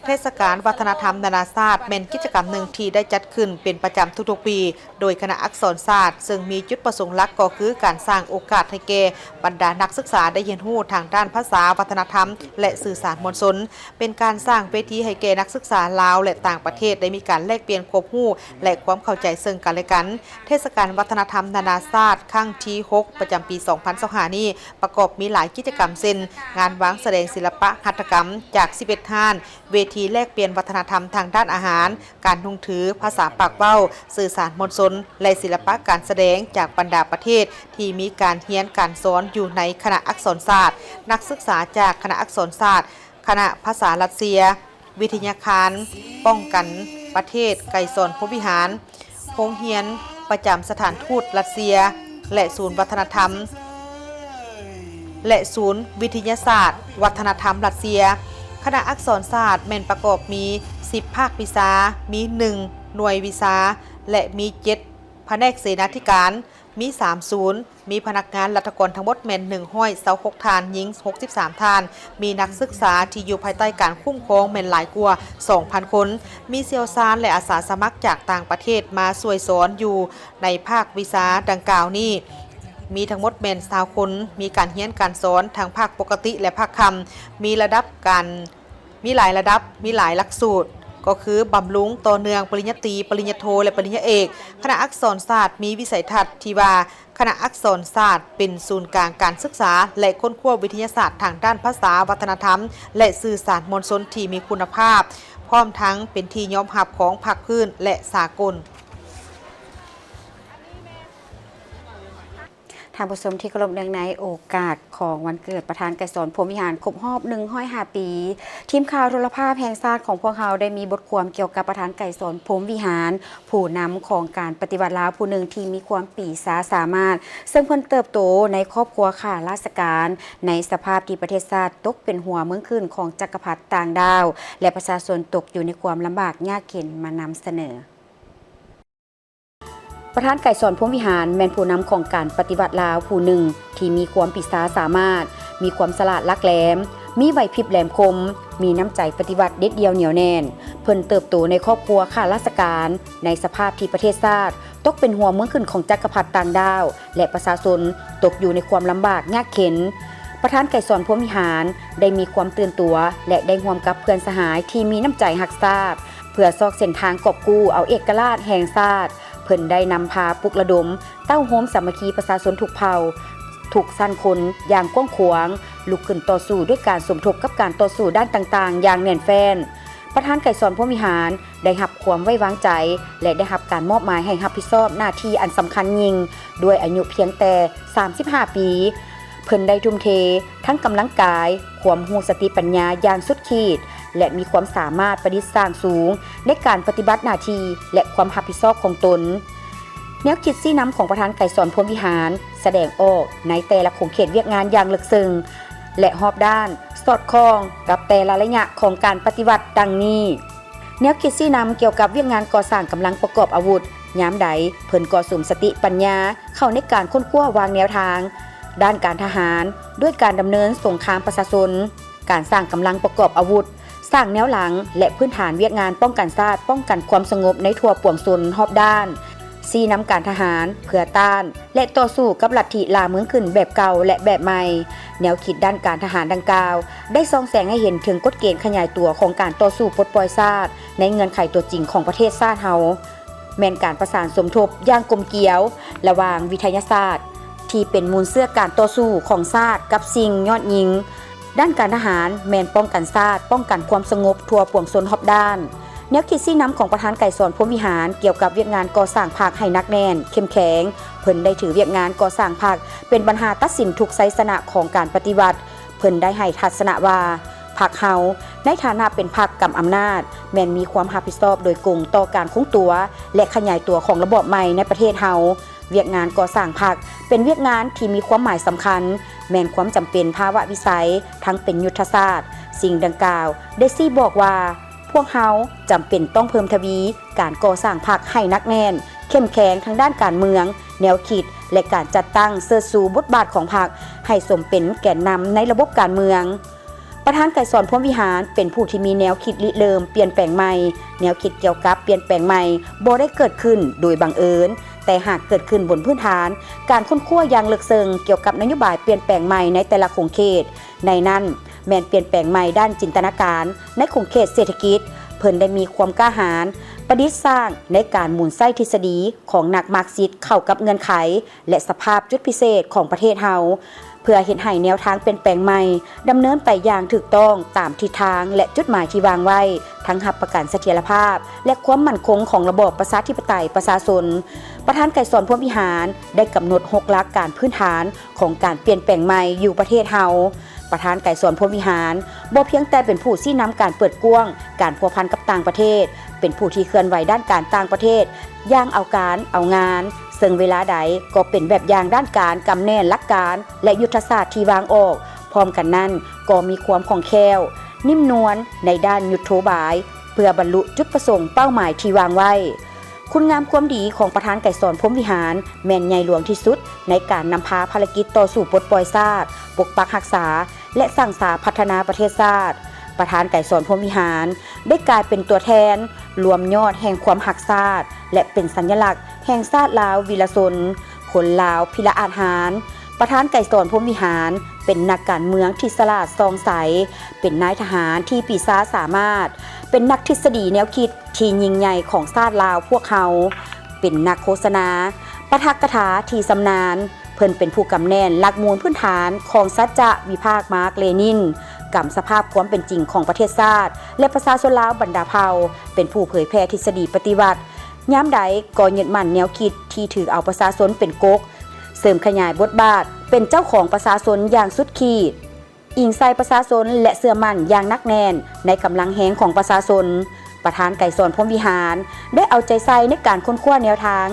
เทศกาลวัฒนธรรมนานาชาติเป็นกิจกรรมหนึ่งที่ได้จัดขึ้นเป็นประจำทุกๆปีโดยคณะอักษรศาสตร์ซึ่งมีจุดประสงค์หลักก็คือการสร้างโอกาสให้แก่บรรดานักศึกษาได้เรียนรู้ทางด้านภาษาวัฒนธรรมและสื่อสารมวลชนเป็นการสร้างเวทีให้แก่นักศึกษาลาวและต่างประเทศได้มีการแลกเปลี่ยนความรู้และความเข้าใจซึ่งกันและกันเทศกาลวัฒนธรรมนานาชาติครั้งที่ 6 ประจำปี 2025 นี้ประกอบมีหลายกิจกรรมเช่นงานวางแสดงศิลปะหัตถกรรมจาก11ท่านเวทีแลกเปลี่ยนวัฒนธรรมทางด้านอาหารการนุ่งถือภาษาปากเว้าสื่อสารมวลชนและศิลปะการแสดงจากบรรดาประเทศที่มีการเรียนการสอนอยู่ในคณะอักษรศาสตร์นักศึกษาจากคณะอักษรศาสตร์คณะภาษารัสเซียวิทยาคารป้องกันประเทศไกรสอนพรหมวิหารโรงเรียนประจำสถานทูตรัสเซียและศูนย์วัฒนธรรมและศูนย์วิทยาศาสตร์วัฒนธรรมรัสเซียคณะอักษรศาสตร์แม่นประกอบมี10ภาควิชามี1หน่วยวิชาและมี7แผนกเสนาธิการมี3ศูนย์มีพนักงานรัฐกรทั้งหมดแม่น126ท่านหญิง63ท่านมีนักศึกษาที่อยู่ภายใต้การคุ้มครองแม่นหลายกว่า 2,000 คนมีเชี่ยวชาญและอาสาสมัครจากต่างประเทศมาช่วยสอนอยู่ในภาควิชาดังกล่าวนี้มีทั้งหมดแม่น20คนมีการเรียนการสอนทั้งภาคปกติและภาคคำมีหลายระดับมีหลายหลักสูตรก็คือบำรุงต่อเนื่องปริญญาตรีปริญญาโทและปริญญาเอกคณะอักษรศาสตร์มีวิสัยทัศน์ที่ว่าคณะอักษรศาสตร์เป็นศูนย์กลางการศึกษาและค้นคว้าวิทยาศาสตร์ทางด้านภาษาวัฒนธรรมและสื่อสารมวลชนที่มีคุณภาพพร้อมทั้งเป็นที่ยอมรับของภาคพื้นและสากลทางผู้ชมที่เคารพเนื่องในโอกาสของวันเกิดประธานไกรสอนพรหมวิหารครบรอบ105 ปีทีมข่าวโทรภาพแห่งชาติของพวกเราได้มีบทความเกี่ยวกับประธานไกรสอนพรหมวิหารผู้นำของการปฏิวัติลาวผู้หนึ่งที่มีความปีศาจสามารถซึ่งเพิ่นเติบโตในครอบครัวข้าราชการในสภาพที่ประเทศชาติตกเป็นหัวเมืองขึ้นของจักรพรรดิต่างดาวและประชาชนตกอยู่ในความลำบากยากเข็ญมานำเสนอประธานไกรสอนพรหมวิหารแม่นผู้นำของการปฏิวัติลาวผู้หนึ่งที่มีความปีศาจสามารถมีความฉลาดลักแหลมมีไหวพริบแหลมคมมีน้ำใจปฏิวัติเด็ดเดียวเหนียวแน่นเพิ่นเติบโตในครอบครัวข้าราชการในสภาพที่ประเทศชาติตกเป็นหัวเมืองขึ้นของจักรพรรดิต่างดาวและประชาชนตกอยู่ในความลำบากยากเข็ญประธานไกรสอนพรหมวิหารได้มีความตื่นตัวและได้ร่วมกับเพื่อนสหายที่มีน้ำใจรักชาติเพื่อซอกเส้นทางกอบกู้เอาเอกราชแห่งชาติเพิ่นได้นำพาปลุกระดมเต้าโฮมสามัคคีประชาชนทุกเผ่าทุกสั้นคนอย่างกว้างขวางลุกขึ้นต่อสู้ด้วยการสมทบกับการต่อสู้ด้านต่างๆอย่างแน่นแฟ้นประธานไกรสอนพรหมวิหารได้รับความไว้วางใจและได้รับการมอบหมายให้รับผิดชอบหน้าที่อันสำคัญยิ่งด้วยอายุเพียงแต่35 ปี เพิ่นได้ทุ่มเททั้งกำลังกายความรู้สติปัญญาอย่างสุดขีดและมีความสามารถประดิษฐ์สร้างสูงในการปฏิบัติหน้าที่และความรับผิดชอบของตนแนวคิดซี่น้ำของประธานไกรสอนพรหมวิหารแสดงออกในแต่ละขงเขตเวียกงานอย่างลึกซึ้งและรอบด้านสอดคล้องกับแต่ละระยะของการปฏิบัติดังนี้แนวคิดซี่น้ำเกี่ยวกับเวียกงานก่อสร้างกำลังประกอบอาวุธยามใดเพิ่นก่อสุมสติปัญญาเข้าในการค้นคว้าวางแนวทางด้านการทหารด้วยการดำเนินสงครามประชาชนการสร้างกำลังประกอบอาวุธสร้างแนวหลังและพื้นฐานเวียกงานป้องกันชาติป้องกันความสงบในทั่วปวงชนรอบด้านซี่นำการทหารเพื่อต้านและต่อสู้กับลัทธิลาเมืองขึ้นแบบเก่าและแบบใหม่แนวคิดด้านการทหารดังกล่าวได้ส่องแสงให้เห็นถึงกฎเกณฑ์ขยายตัวของการต่อสู้ปลดปล่อยชาติในเงื่อนไขตัวจริงของประเทศชาติเฮาแม่นการประสานสมทบอย่างกลมเกลียวระหว่างวิทยาศาสตร์ที่เป็นมูลเสื้อการต่อสู้ของชาติกับสิ่งยอดยิงด้านการทหารแม่นป้องกันชาติป้องกันความสงบทั่วปวงชนรอบด้านแนวคิดซี่น้ำของประธานไกรสอนพรหมวิหารเกี่ยวกับเวียกงานก่อสร้างภาคให้นักแน่นเข้มแข็งเพิ่นได้ถือเวียกงานก่อสร้างภาคเป็นปัญหาตัดสินทุกไซสนะของการปฏิบัติเพิ่นได้ให้ทัศนะว่าพรรคเฮาในฐานะเป็นพรรคกำอำนาจแม้นมีความรับผิดชอบโดยกงต่อการคงตัวและขยายตัวของระบบใหม่ในประเทศเฮาเวียกงานก่อสร้างพรรคเป็นเวียกงานที่มีความหมายสำคัญแม้นความจำเป็นภาวะวิสัยทั้งเป็นยุทธศาสตร์สิ่งดังกล่าวได้ซี่บอกว่าพวกเฮาจำเป็นต้องเพิ่มทวีการก่อสร้างพรรคให้นักแน่นเข้มแข็งทางด้านการเมืองแนวคิดและการจัดตั้งเสื้อสูบทบาทของพรรคให้สมเป็นแกนนำในระบบการเมืองประธานไกรสอนพรหมวิหารเป็นผู้ที่มีแนวคิดริเริ่มเปลี่ยนแปลงใหม่แนวคิดเกี่ยวกับเปลี่ยนแปลงใหม่บ่ได้เกิดขึ้นโดยบังเอิญแต่หากเกิดขึ้นบนพื้นฐานการค้นคว้าอย่างลึกซึ้งเกี่ยวกับนโยบายเปลี่ยนแปลงใหม่ในแต่ละขงเขตในนั้นแม้นเปลี่ยนแปลงใหม่ด้านจินตนาการในขงเขตเศรษฐกิจเพิ่นได้มีความกล้าหาญประดิษฐ์สร้างในการหมุนไส้ทฤษฎีของนักมาร์กซิสต์เข้ากับเงื่อนไขและสภาพจุดพิเศษของประเทศเฮาเพื่อเห็นให้แนวทางเป็นแปลงใหม่ดำเนินไปอย่างถูกต้องตามทิศทางและจุดหมายที่วางไว้ทั้งรับประกันเสถียรภาพและความมั่นคงของระบอบประชาธิปไตยประชาชนประธานไกรสอนพรหมวิหารได้กำหนด6หลักการพื้นฐานของการเปลี่ยนแปลงใหม่อยู่ประเทศเฮาประธานไกรสอนพรหมวิหารบ่เพียงแต่เป็นผู้ชี้นำการเปิดกว้างการพัวพันกับต่างประเทศเป็นผู้ที่เคลื่อนไหวด้านการต่างประเทศอย่างเอาการเอางานซึ่งเวลาใดก็เป็นแบบอย่างด้านการกำแน่นหลักการและยุทธศาสตร์ที่วางออกพร้อมกันนั้นก็มีความคล่องแคล่วนิ่มนวลในด้านยุทโธบายเพื่อบรรลุจุดประสงค์เป้าหมายที่วางไว้คุณงามความดีของประธานไกรสอนพรหมวิหารแม่นใหญ่หลวงที่สุดในการนำพาภารกิจต่อสู่ปลดปล่อยชาติปกปักรักษาและสร้างสรรค์พัฒนาประเทศชาติประธานไกรสอนพรหมวิหารได้กลายเป็นตัวแทนรวมยอดแห่งความหักชาติและเป็นสัญลักษณ์แห่งชาติลาววีรชนคนลาวพิละอาจหารประธานไกรสอนพรหมวิหารเป็นนักการเมืองที่ฉลาดซองใสเป็นนายทหารที่ปีศาจสามารถเป็นนักทฤษฎีแนวคิดที่ยิ่งใหญ่ของชาติลาวพวกเขาเป็นนักโฆษณาปาฐกถาที่ชำนาญเพิ่นเป็นผู้กำแน่นหลักมูลพื้นฐานของสัจจะวิภาคมาร์กเลนินกำสภาพความเป็นจริงของประเทศชาติและประชาชนลาวบรรดาเผ่าเป็นผู้เผยแพร่ทฤษฎีปฏิวัติย้ำใดก็ยึดมั่นแนวคิดที่ถือเอาประชาชนเป็นก๊กเสริมขยายบทบาทเป็นเจ้าของประชาชนอย่างสุดขีดอิงใส่ประชาชนและเสื่อมั่นอย่างนักแน่นในกำลังแห่งของประชาชนประธานไกรสอนพรหมวิหารได้เอาใจใส่ในการค้นคว้าแนวทาง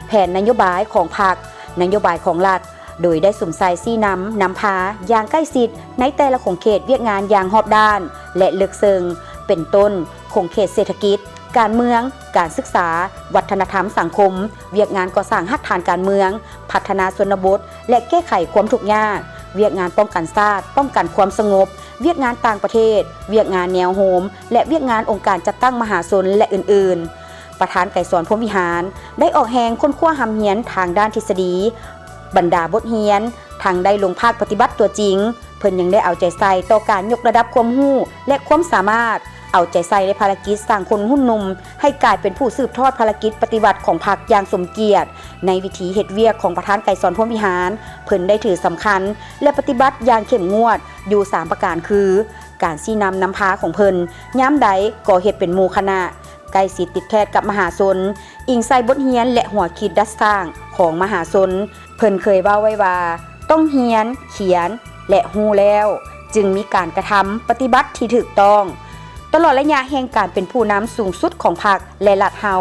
แผนนโยบายของพรรคนโยบายของรัฐโดยได้สุ่มใส่ซี่นำพาอย่างใกล้ชิดในแต่ละขงเขตเวียกงานอย่างรอบด้านและลึกซึ้งเป็นต้นขงเขตเศรษฐกิจการเมืองการศึกษาวัฒนธรรมสังคมเวียกงานก่อสร้างรากฐานการเมืองพัฒนาชนบทและแก้ไขความทุกข์ยากเวียกงานป้องกันชาติป้องกันความสงบเวียกงานต่างประเทศเวียกงานแนวโฮมและเวียกงานองค์การจัดตั้งมหาชนและอื่นๆประธานไกรสอนพรหมวิหารได้ออกแหงค้นคว้าหำเฮียนทางด้านทฤษฎีบรรดาบทเรียนทางได้ลงภาคปฏิบัติตัวจริงเพิ่นยังได้เอาใจใส่ต่อการยกระดับความรู้และความสามารถเอาใจใส่ในภารกิจสร้างคนหุ่นนุ่มให้กลายเป็นผู้สืบทอดภารกิจปฏิบัติของพรรคอย่างสมเกียรติในวิถีเฮ็ดเวียกของประธานไกรสอนพรหมวิหารเพิ่นได้ถือสำคัญและปฏิบัติอย่างเข้มงวดอยู่3ประการคือการชี้นำพาของเพิ่นย้ำใดก่อเฮ็ดเป็นหมู่คณะใกล้ชิดติดแทดกับมหาชนอิงใส่บทเรียนและหัวคิดดัดสร้างของมหาชนเพิ่นเคยเว้าไว้ว่า ต้องเรียนเขียนและฮู้แล้วจึงมีการกระทำปฏิบัติที่ถูกต้องตลอดระยะแห่งการเป็นผู้นำสูงสุดของพรรคและรัฐเฮา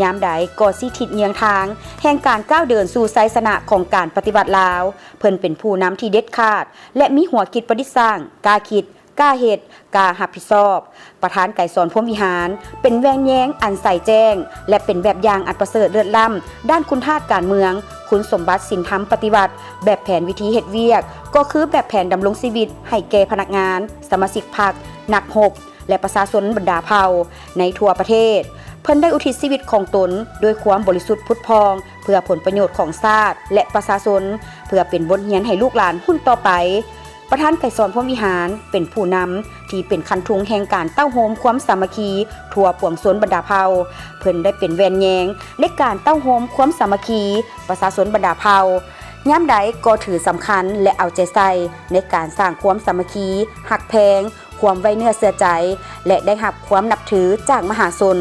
ยามใดก็สิทิศเยียงทางแห่งการก้าวเดินสู่ไสยชนะของการปฏิบัติลาวเพิ่นเป็นผู้นำที่เด็ดขาดและมีหัวคิดประดิษฐ์สร้างกล้าคิดกล้าเฮ็ดกล้ารับผิดชอบประธานไก่สอนพรหมวิหารเป็นแวงแย้งอันใส่แจ้งและเป็นแบบอย่างอันประเสริฐเลิศล้ำด้านคุณธาตุการเมืองคุณสมบัติศีลธรรมปฏิบัติแบบแผนวิธีเฮ็ดเวียกก็คือแบบแผนดำรงชีวิตให้แก่พนักงานสมาชิกพรรคนักรบและประชาชนบรรดาเผ่าในทั่วประเทศเพิ่นได้อุทิศชีวิตของตนด้วยความบริสุทธิ์พุทธพองเพื่อผลประโยชน์ของชาติและประชาชนเพื่อเป็นบทเรียนให้ลูกหลานรุ่นต่อไปประธานไก่สอนพรหมวิหารเป็นผู้นำที่เป็นคันทุงแห่งการเต้าโฮมความสามัคคีทั่วปวงชนบรรดาเผ่าเพิ่นได้เป็นแวนแยงในการเต้าโฮมความสามัคคีประชาชนบรรดาเผ่ายามใดก็ถือสำคัญและเอาใจใส่ในการสร้างความสามัคคีหักแพงความไว้เนื้อเชื่อใจและได้รับความนับถือจากมหาชน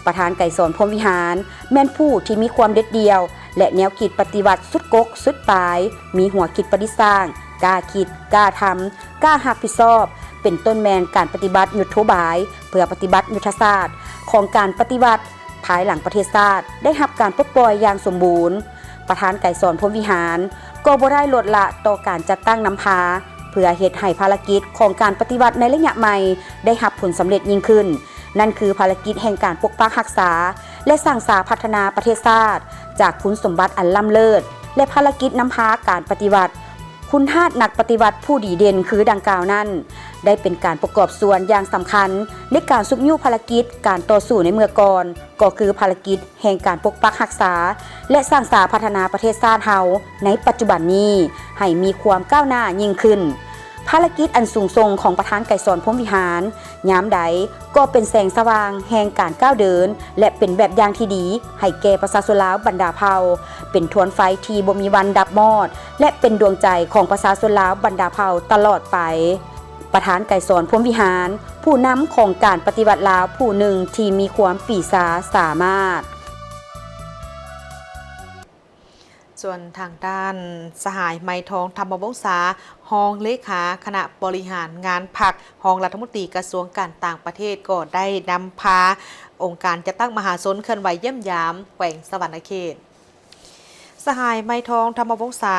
ประธานไก่สอนพรหมวิหารแม่นผู้ที่มีความเด็ดเดี่ยวและแนวคิดปฏิวัติสุดกกสุดปลายมีหัวคิดประดิษฐ์สร้างกล้าคิดกล้าทำกล้ารับผิดชอบเป็นต้นแมนการปฏิบัติยุทโธบายเพื่อปฏิบัติยุทธศาสตร์ของการปฏิวัติภายหลังประเทศชาติได้รับการปลดปล่อยอย่างสมบูรณ์ประธานไก่สอนพรหมวิหารก็บ่ได้ลดละต่อการจัดตั้งนำพาเพื่อเฮ็ดให้ภารกิจของการปฏิวัติในระยะใหม่ได้รับผลสำเร็จยิ่งขึ้นนั่นคือภารกิจแห่งการปกปักรักษาและสร้างสรรค์พัฒนาประเทศชาติจากคุณสมบัติอันล้ำเลิศและภารกิจนำพาการปฏิวัติคุณธาตุนักปฏิวัติผู้ดีเด่นคือดังกล่าวนั้นได้เป็นการประกอบส่วนอย่างสำคัญในการสุกยิ้วภารกิจการต่อสู้ในเมื่อก่อนก็คือภารกิจแห่งการปกปักรักษาและสร้างสรรค์พัฒนาประเทศชาติเฮาในปัจจุบันนี้ให้มีความก้าวหน้ายิ่งขึ้นภารกิจอันสูงส่งของประธานไก่สอนพรหมวิหารยามใดก็เป็นแสงสว่างแห่งการก้าวเดินและเป็นแบบอย่างที่ดีให้แก่ประชาชนลาวบรรดาเผ่าเป็นทวนไฟที่บ่มีวันดับมอดและเป็นดวงใจของประชาชนลาวบรรดาเผ่าตลอดไปประธานไก่สอนพรหมวิหารผู้นำของการปฏิวัติลาวผู้หนึ่งที่มีความปีศาจสามารถส่วนทางด้านสหายไม้ทองธรรมวงศารองเลขาคณะบริหารงานพรรครองรัฐมนตรีกระทรวงการต่างประเทศก็ได้นำพาองค์การจัดตั้งมหาชนเคลื่อนไหวเยี่ยมยามแขวงสะหวรรณเขตสหายไม้ทองธรรมวงศา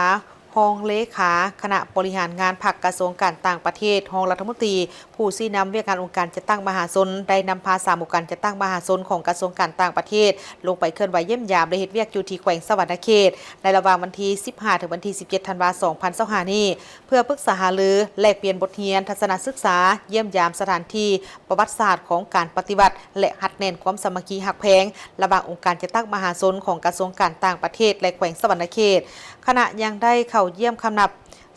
รองเลขาคณะบริหารงานพรรคกระทรวงการต่างประเทศรองรัฐมนตรีผู้ชี้นำเวียกงานองค์การจัดตั้งมหาชนได้นำพาสามองค์การจัดตั้งมหาชนของกระทรวงการต่างประเทศลงไปเคลื่อนไหวเยี่ยมยามและเฮ็ดเวียกอยู่ที่แขวงสะหวรรณเขตในระหว่างวันที่15ถึงวันที่17ธันวาคม2025นี้เพื่อปรึกษาหารือแลกเปลี่ยนบทเรียนทัศนศึกษาเยี่ยมยามสถานที่ประวัติศาสตร์ของการปฏิบัติและหัดแน่นความสามัคคีหักแพงระหว่างองค์การจัดตั้งมหาชนของกระทรวงการต่างประเทศและแขวงสะหวรรณเขตขณะยังได้เข้าเยี่ยมคำนับ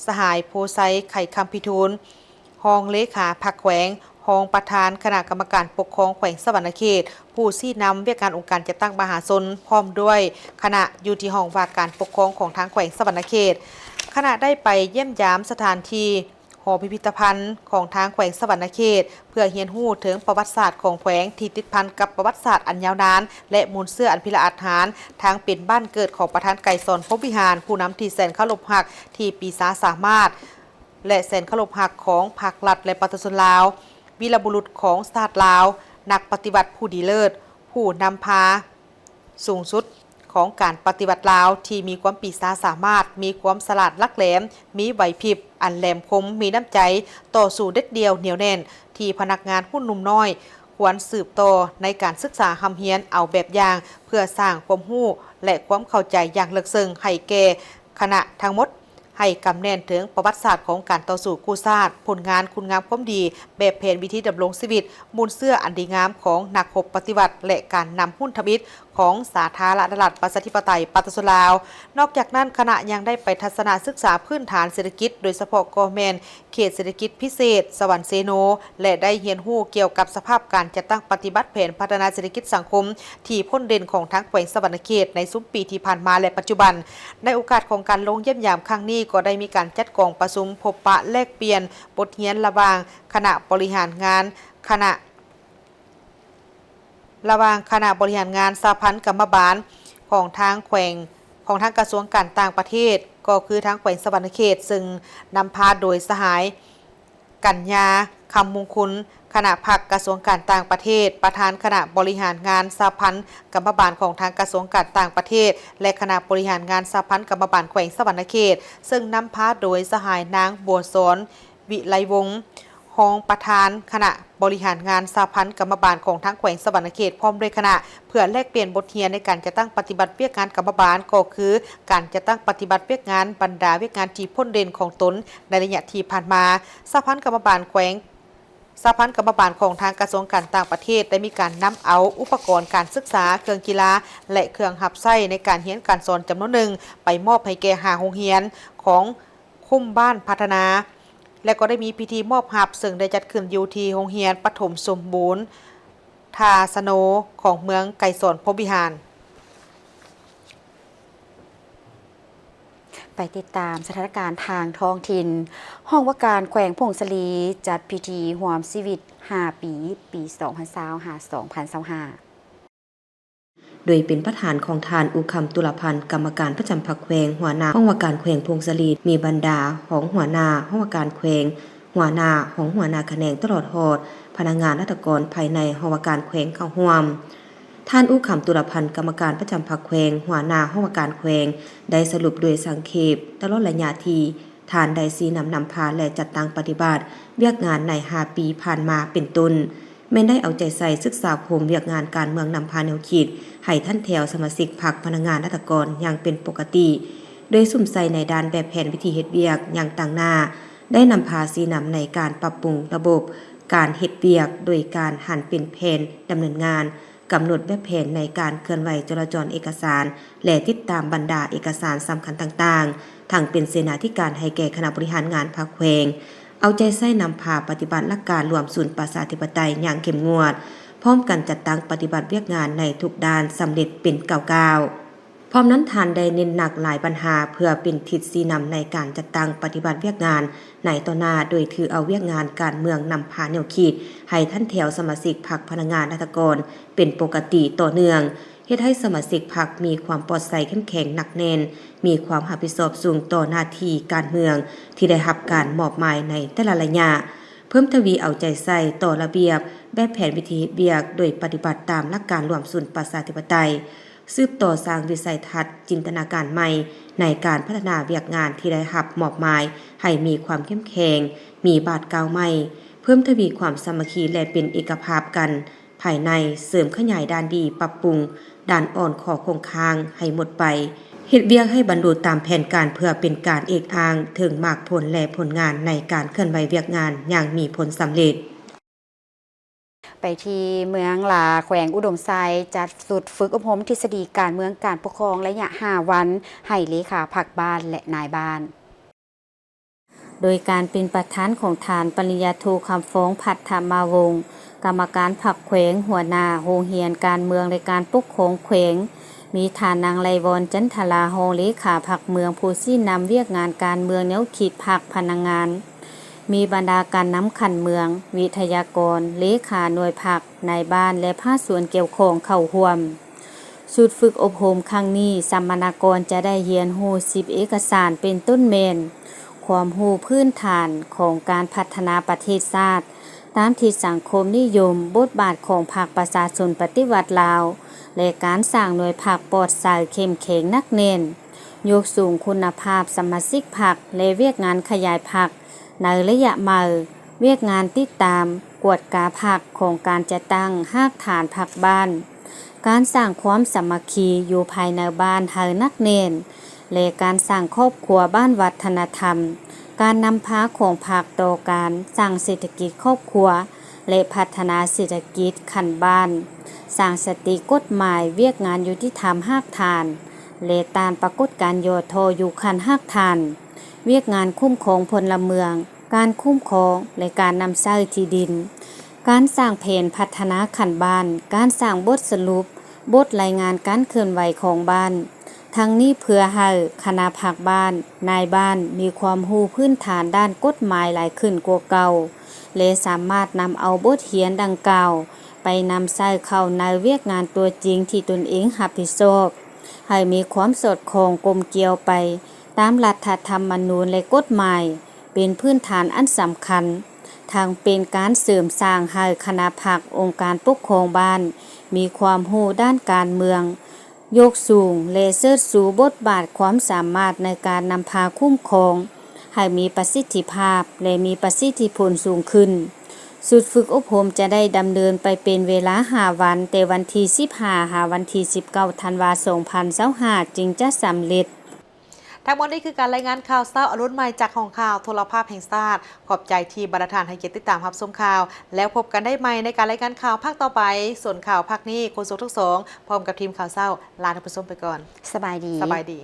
สหายโพไซไข่คำพิทูลรองเลขาพรรคแขวงรองประธานคณะกรรมการปกครองแขวงสะหวรรณเขตผู้ชี้นำเวียกงานองค์การจัดตั้งมหาชนพร้อมด้วยคณะอยู่ที่ห้องว่าการปกครองของทางแขวงสะหวรรณเขตขณะได้ไปเยี่ยมยามสถานที่หอพิพิธภัณฑ์ของทางแขวงสะหวรรณเขตเพื่อเรียนรู้ถึงประวัติศาสตร์ของแขวงที่ติดพันกับประวัติศาสตร์อันยาวนานและมูลเสื้ออันพิราอาถรรพ์ทางเป็นบ้านเกิดของประธานไก่สอนพรหมวิหารผู้นำที่แสนเคารพหักที่ปีศาจสามารถและแสนเคารพหักของภาครัฐและประชาชนลาววีรบุรุษของชาติลาวนักปฏิบัติผู้ดีเลิศผู้นำพาสูงสุดของการปฏิบัติลาวที่มีความปีศาจสามารถมีความฉลาดลักแหลมมีไหวพริบอันแหลมคมมีน้ำใจต่อสู้เด็ดเดียวเหนียวแน่นที่พนักงานหุ้นนุ่มน้อยควรสืบต่อในการศึกษาคำเฮียนเอาแบบอย่างเพื่อสร้างความรู้และความเข้าใจอย่างลึกซึ้งให้แก่คณะทั้งหมดให้กำแน่นถึงประวัติศาสตร์ของการต่อสู้กู้ชาติผลงานคุณงามความดีแบบแผนวิธีดำรงชีวิตมูลเสื้ออันดีงามของนักรบปฏิวัติและการนำหุ้นทมิตของสาธารณรัฐประชาธิปไตยปฏิรูปลาวนอกจากนั้นคณะยังได้ไปทัศนศึกษาพื้นฐานเศรษฐกิจโดยเฉพาะกอแมนเขตเศรษฐกิจพิเศษสวรรค์เซโนและได้เรียนรู้เกี่ยวกับสภาพการจัดตั้งปฏิบัติแผนพัฒนาเศรษฐกิจสังคมที่พ้นเด่นของทั้งแขวงสะหวรรณเขตในซุ้มปีที่ผ่านมาและปัจจุบันในโอกาสของการลงเยี่ยมยามครั้งนี้ก็ได้มีการจัดกองประชุมพบปะแลกเปลี่ยนบทเรียนระหว่างคณะบริหารงานคณะบริหารงานสหพันธ์กรรมบาลของทางแขวง ของทางกระทรวงการต่างประเทศก็คือทางแขวงสะหวรรณเขตซึ่งนำพาโดยสหายกัญญาคำมงคุณคณะผักกระทรวงการต่างประเทศประธานคณะบริหารงานสหพันธ์กรรมบาลของทางกระทรวงการต่างประเทศและคณะบริหารงานสหพันธ์กรรมบาลแขวงสะหวรรณเขตซึ่งนำพาโดยสหายนางบัวสอนวิไลวงศ์รองประธานคณะบริหารงานสหพันธ์กรรมบาลของทางแขวงสะหวรรณเขตพร้อมด้วยคณะเพื่อแลกเปลี่ยนบทเรียนในการจะตั้งปฏิบัติเวียกงานกรรมบาลก็คือการจะตั้งปฏิบัติเวียกงานบรรดาเวียกงานที่พ้นเด่นของตนในระยะที่ผ่านมาสหพันธ์กรรมบาลแขวงสหพันธ์กรรมบาลของทางกระทรวงการต่างประเทศได้มีการนำเอาอุปกรณ์การศึกษาเครื่องกีฬาและเครื่องหับไส้ในการเรียนการสอนจำนวนหนึ่งไปมอบให้แก่โรงเรียนของคุ้มบ้านพัฒนาและก็ได้มีพิธีมอบหับซึ่งได้จัดขึ้นอยู่ที่โรงเรียนปฐมสมบูรณ์ทาสโนของเมืองไก่สอนพรหมวิหารไปติดตามสถานการณ์ทางท้องถิ่นห้องว่าการแขวงพงศลีจัดพิธีหวมชีวิต5 ปี 2020-2025 โดยเป็นประธานของทานอุคำตุลพันธ์กรรมการประจำพรรคแขวงหัวหน้าห้องว่าการแขวงพงศลีมีบรรดาของหัวหน้าห้องว่าการแขวงหัวหน้าของหัวหน้าแขนงตลอดหอดพนักงานราชการภายในห้องว่าการแขวงเข้าร่วมท่านอุคำตุลพันธ์กรรมการประจำพรรคแขวงหัวหน้าห้องว่าการแขวงได้สรุปโดยสังเขปตลอดระยะที่ทานได้ซีนำพาและจัดตั้งปฏิบัติเวียกงานใน5 ปีผ่านมาเป็นต้นแม้ได้เอาใจใส่ศึกษาโครงเวียกงานการเมืองนำพาแนวคิดให้ท่านแถวสมาชิกพรรคพนักงานราชการอย่างเป็นปกติโดยสุ่มใส่ในด้านแบบแผนวิธีเฮ็ดเวียกอย่างต่างหน้าได้นำพาซีนำในการปรับปรุงระบบการเฮ็ดเวียกโดยการหันเป็นแผนดำเนินงานกำหนดแบบแผนในการเคลื่อนไหวจราจรเอกสารและติดตามบรรดาเอกสารสำคัญต่างๆทั้งเป็นเสนาธิการให้แก่คณะบริหารงานพรรคแขวงเอาใจใส่นำพาปฏิบัติหลักการรวมศูนย์ประชาธิปไตยอย่างเข้มงวดพร้อมกันจัดตั้งปฏิบัติเวียกงานในทุกด้านสำเร็จเป็นก้าวๆพร้อมนั้นทานได้เน้นหนักหลายปัญหาเพื่อเป็นทิศชี้นำในการจัดตั้งปฏิบัติเวียกงานในต่อหน้าโดยถือเอาเวียกงานการเมืองนำพาแนวคิดให้ท่านแถวสมาชิกพรรคพนักงานราชการเป็นปกติต่อเนื่องเฮ็ดให้สมาชิกพรรคมีความปลอดภัยเข้มแข็งหนักแน่นมีความรับผิดชอบสูงต่อหน้าที่การเมืองที่ได้รับการมอบหมายในแต่ละระยะเพิ่มทวีเอาใจใส่ต่อระเบียบแบบแผนวิธีเวียกโดยปฏิบัติตามหลักการรวมศูนย์ประชาธิปไตยสืบต่อสร้างวิสัยทัศน์จินตนาการใหม่ในการพัฒนาเวียกงานที่ได้รับมอบหมายให้มีความเข้มแข็งมีบาทกาวใหม่เพิ่มทวีความสามัคคีและเป็นเอกภาพกันภายในเสริมขยายด้านดีปรับปรุงด้านอ่อนขอคงค้างให้หมดไปเฮ็ดเวียกให้บรรลุตามแผนการเพื่อเป็นการเอกอ้างถึงมากผลและผลงานในการเคลื่อนไหวเวียกงานอย่างมีผลสำเร็จไปที่เมืองลาแขวงอุดมไซจัดสุดฝึกอบรมทฤษฎีการเมืองการปกครองระยะ5 วันให้เลขาพรรคบ้านและนายบ้านโดยการเป็นประธานของฐานปริญญาโทคำฟ้องพัฒธรรมาวงศ์กรรมการพรรคแขวงหัวหน้าโรงเรียนการเมืองและการปกครองแขวงมีฐานนางไลวอนจันทลาโฮเลขาพรรคเมืองผู้ชี้นำเวียกงานการเมืองแนวคิดพรรคพนักงานมีบรรดาการนำขันเมืองวิทยากรเลขาหน่วยพรรคนายบ้านและภาคส่วนเกี่ยวข้องเข้าร่วมชุดฝึกอบรมครั้งนี้สัมมนากรจะได้เรียนรู้10 เอกสารเป็นต้นเมนความรู้พื้นฐานของการพัฒนาประเทศชาติตามที่สังคมนิยมบทบาทของพรรคประชาชนปฏิวัติลาวและการสร้างหน่วยพรรคปลอดสารเข้มแข็งนักแน่นยกสูงคุณภาพสมาชิกพรรคและเวียกงานขยายพรรคในระยะมาเวียกงานติดตามกวดกาพรรคของการจัดตั้งรากฐานพรรคบ้านการสร้างความสามัคคีอยู่ภายในบ้านให้นักแน่นและการสร้างครอบครัวบ้านวัฒนธรรมการนำพาของพรรคต่อการสร้างเศรษฐกิจครอบครัวและพัฒนาเศรษฐกิจขันบ้านสร้างสติกฎหมายเวียกงานยุติธรรมรากฐานและตามปรากฏการณ์โยโทอยู่คันรากฐานเวียกงานคุ้มครองพลเมืองการคุ้มครองและการนำใช้ที่ดินการสร้างแผนพัฒนาขันบ้านการสร้างบทสรุปบทรายงานการเคลื่อนไหวของบ้านทั้งนี้เพื่อให้คณะพรรคบ้านนายบ้านมีความรู้พื้นฐานด้านกฎหมายหลายขึ้นกว่าเก่าและสามารถนำเอาบทเรียนดังกล่าวไปนำใช้เข้าในเวียกงานตัวจริงที่ตนเองรับผิดชอบ ให้มีความสอดคล้องกลมเกลียวไปตามรัฐธรรมนูญและกฎหมายเป็นพื้นฐานอันสำคัญทางเป็นการเสริมสร้างให้คณะพรรคองค์การปกครองบ้านมีความรู้ด้านการเมืองยกสูงและเชิดสูบทบาทความสามารถในการนำพาคุ้มครองให้มีประสิทธิภาพและมีประสิทธิผลสูงขึ้นสุดฝึกอบรมจะได้ดำเนินไปเป็นเวลา5 วันแต่วันที่15หาวันที่19ธันวาคม2025จึงจะสำเร็จทั้งหมดนี้คือการรายงานข่าวเช้าอรุณใหม่จากห้องข่าวโทรภาพแห่งชาติขอบใจที่บรรทานให้เกียรติติดตามรับชมข่าวแล้วพบกันได้ใหม่ในการรายงานข่าวภาคต่อไปส่วนข่าวภาคนี้โฆษกทั้งสองพร้อมกับทีมข่าวเช้าลาท่านผู้ชมไปก่อนสบายดี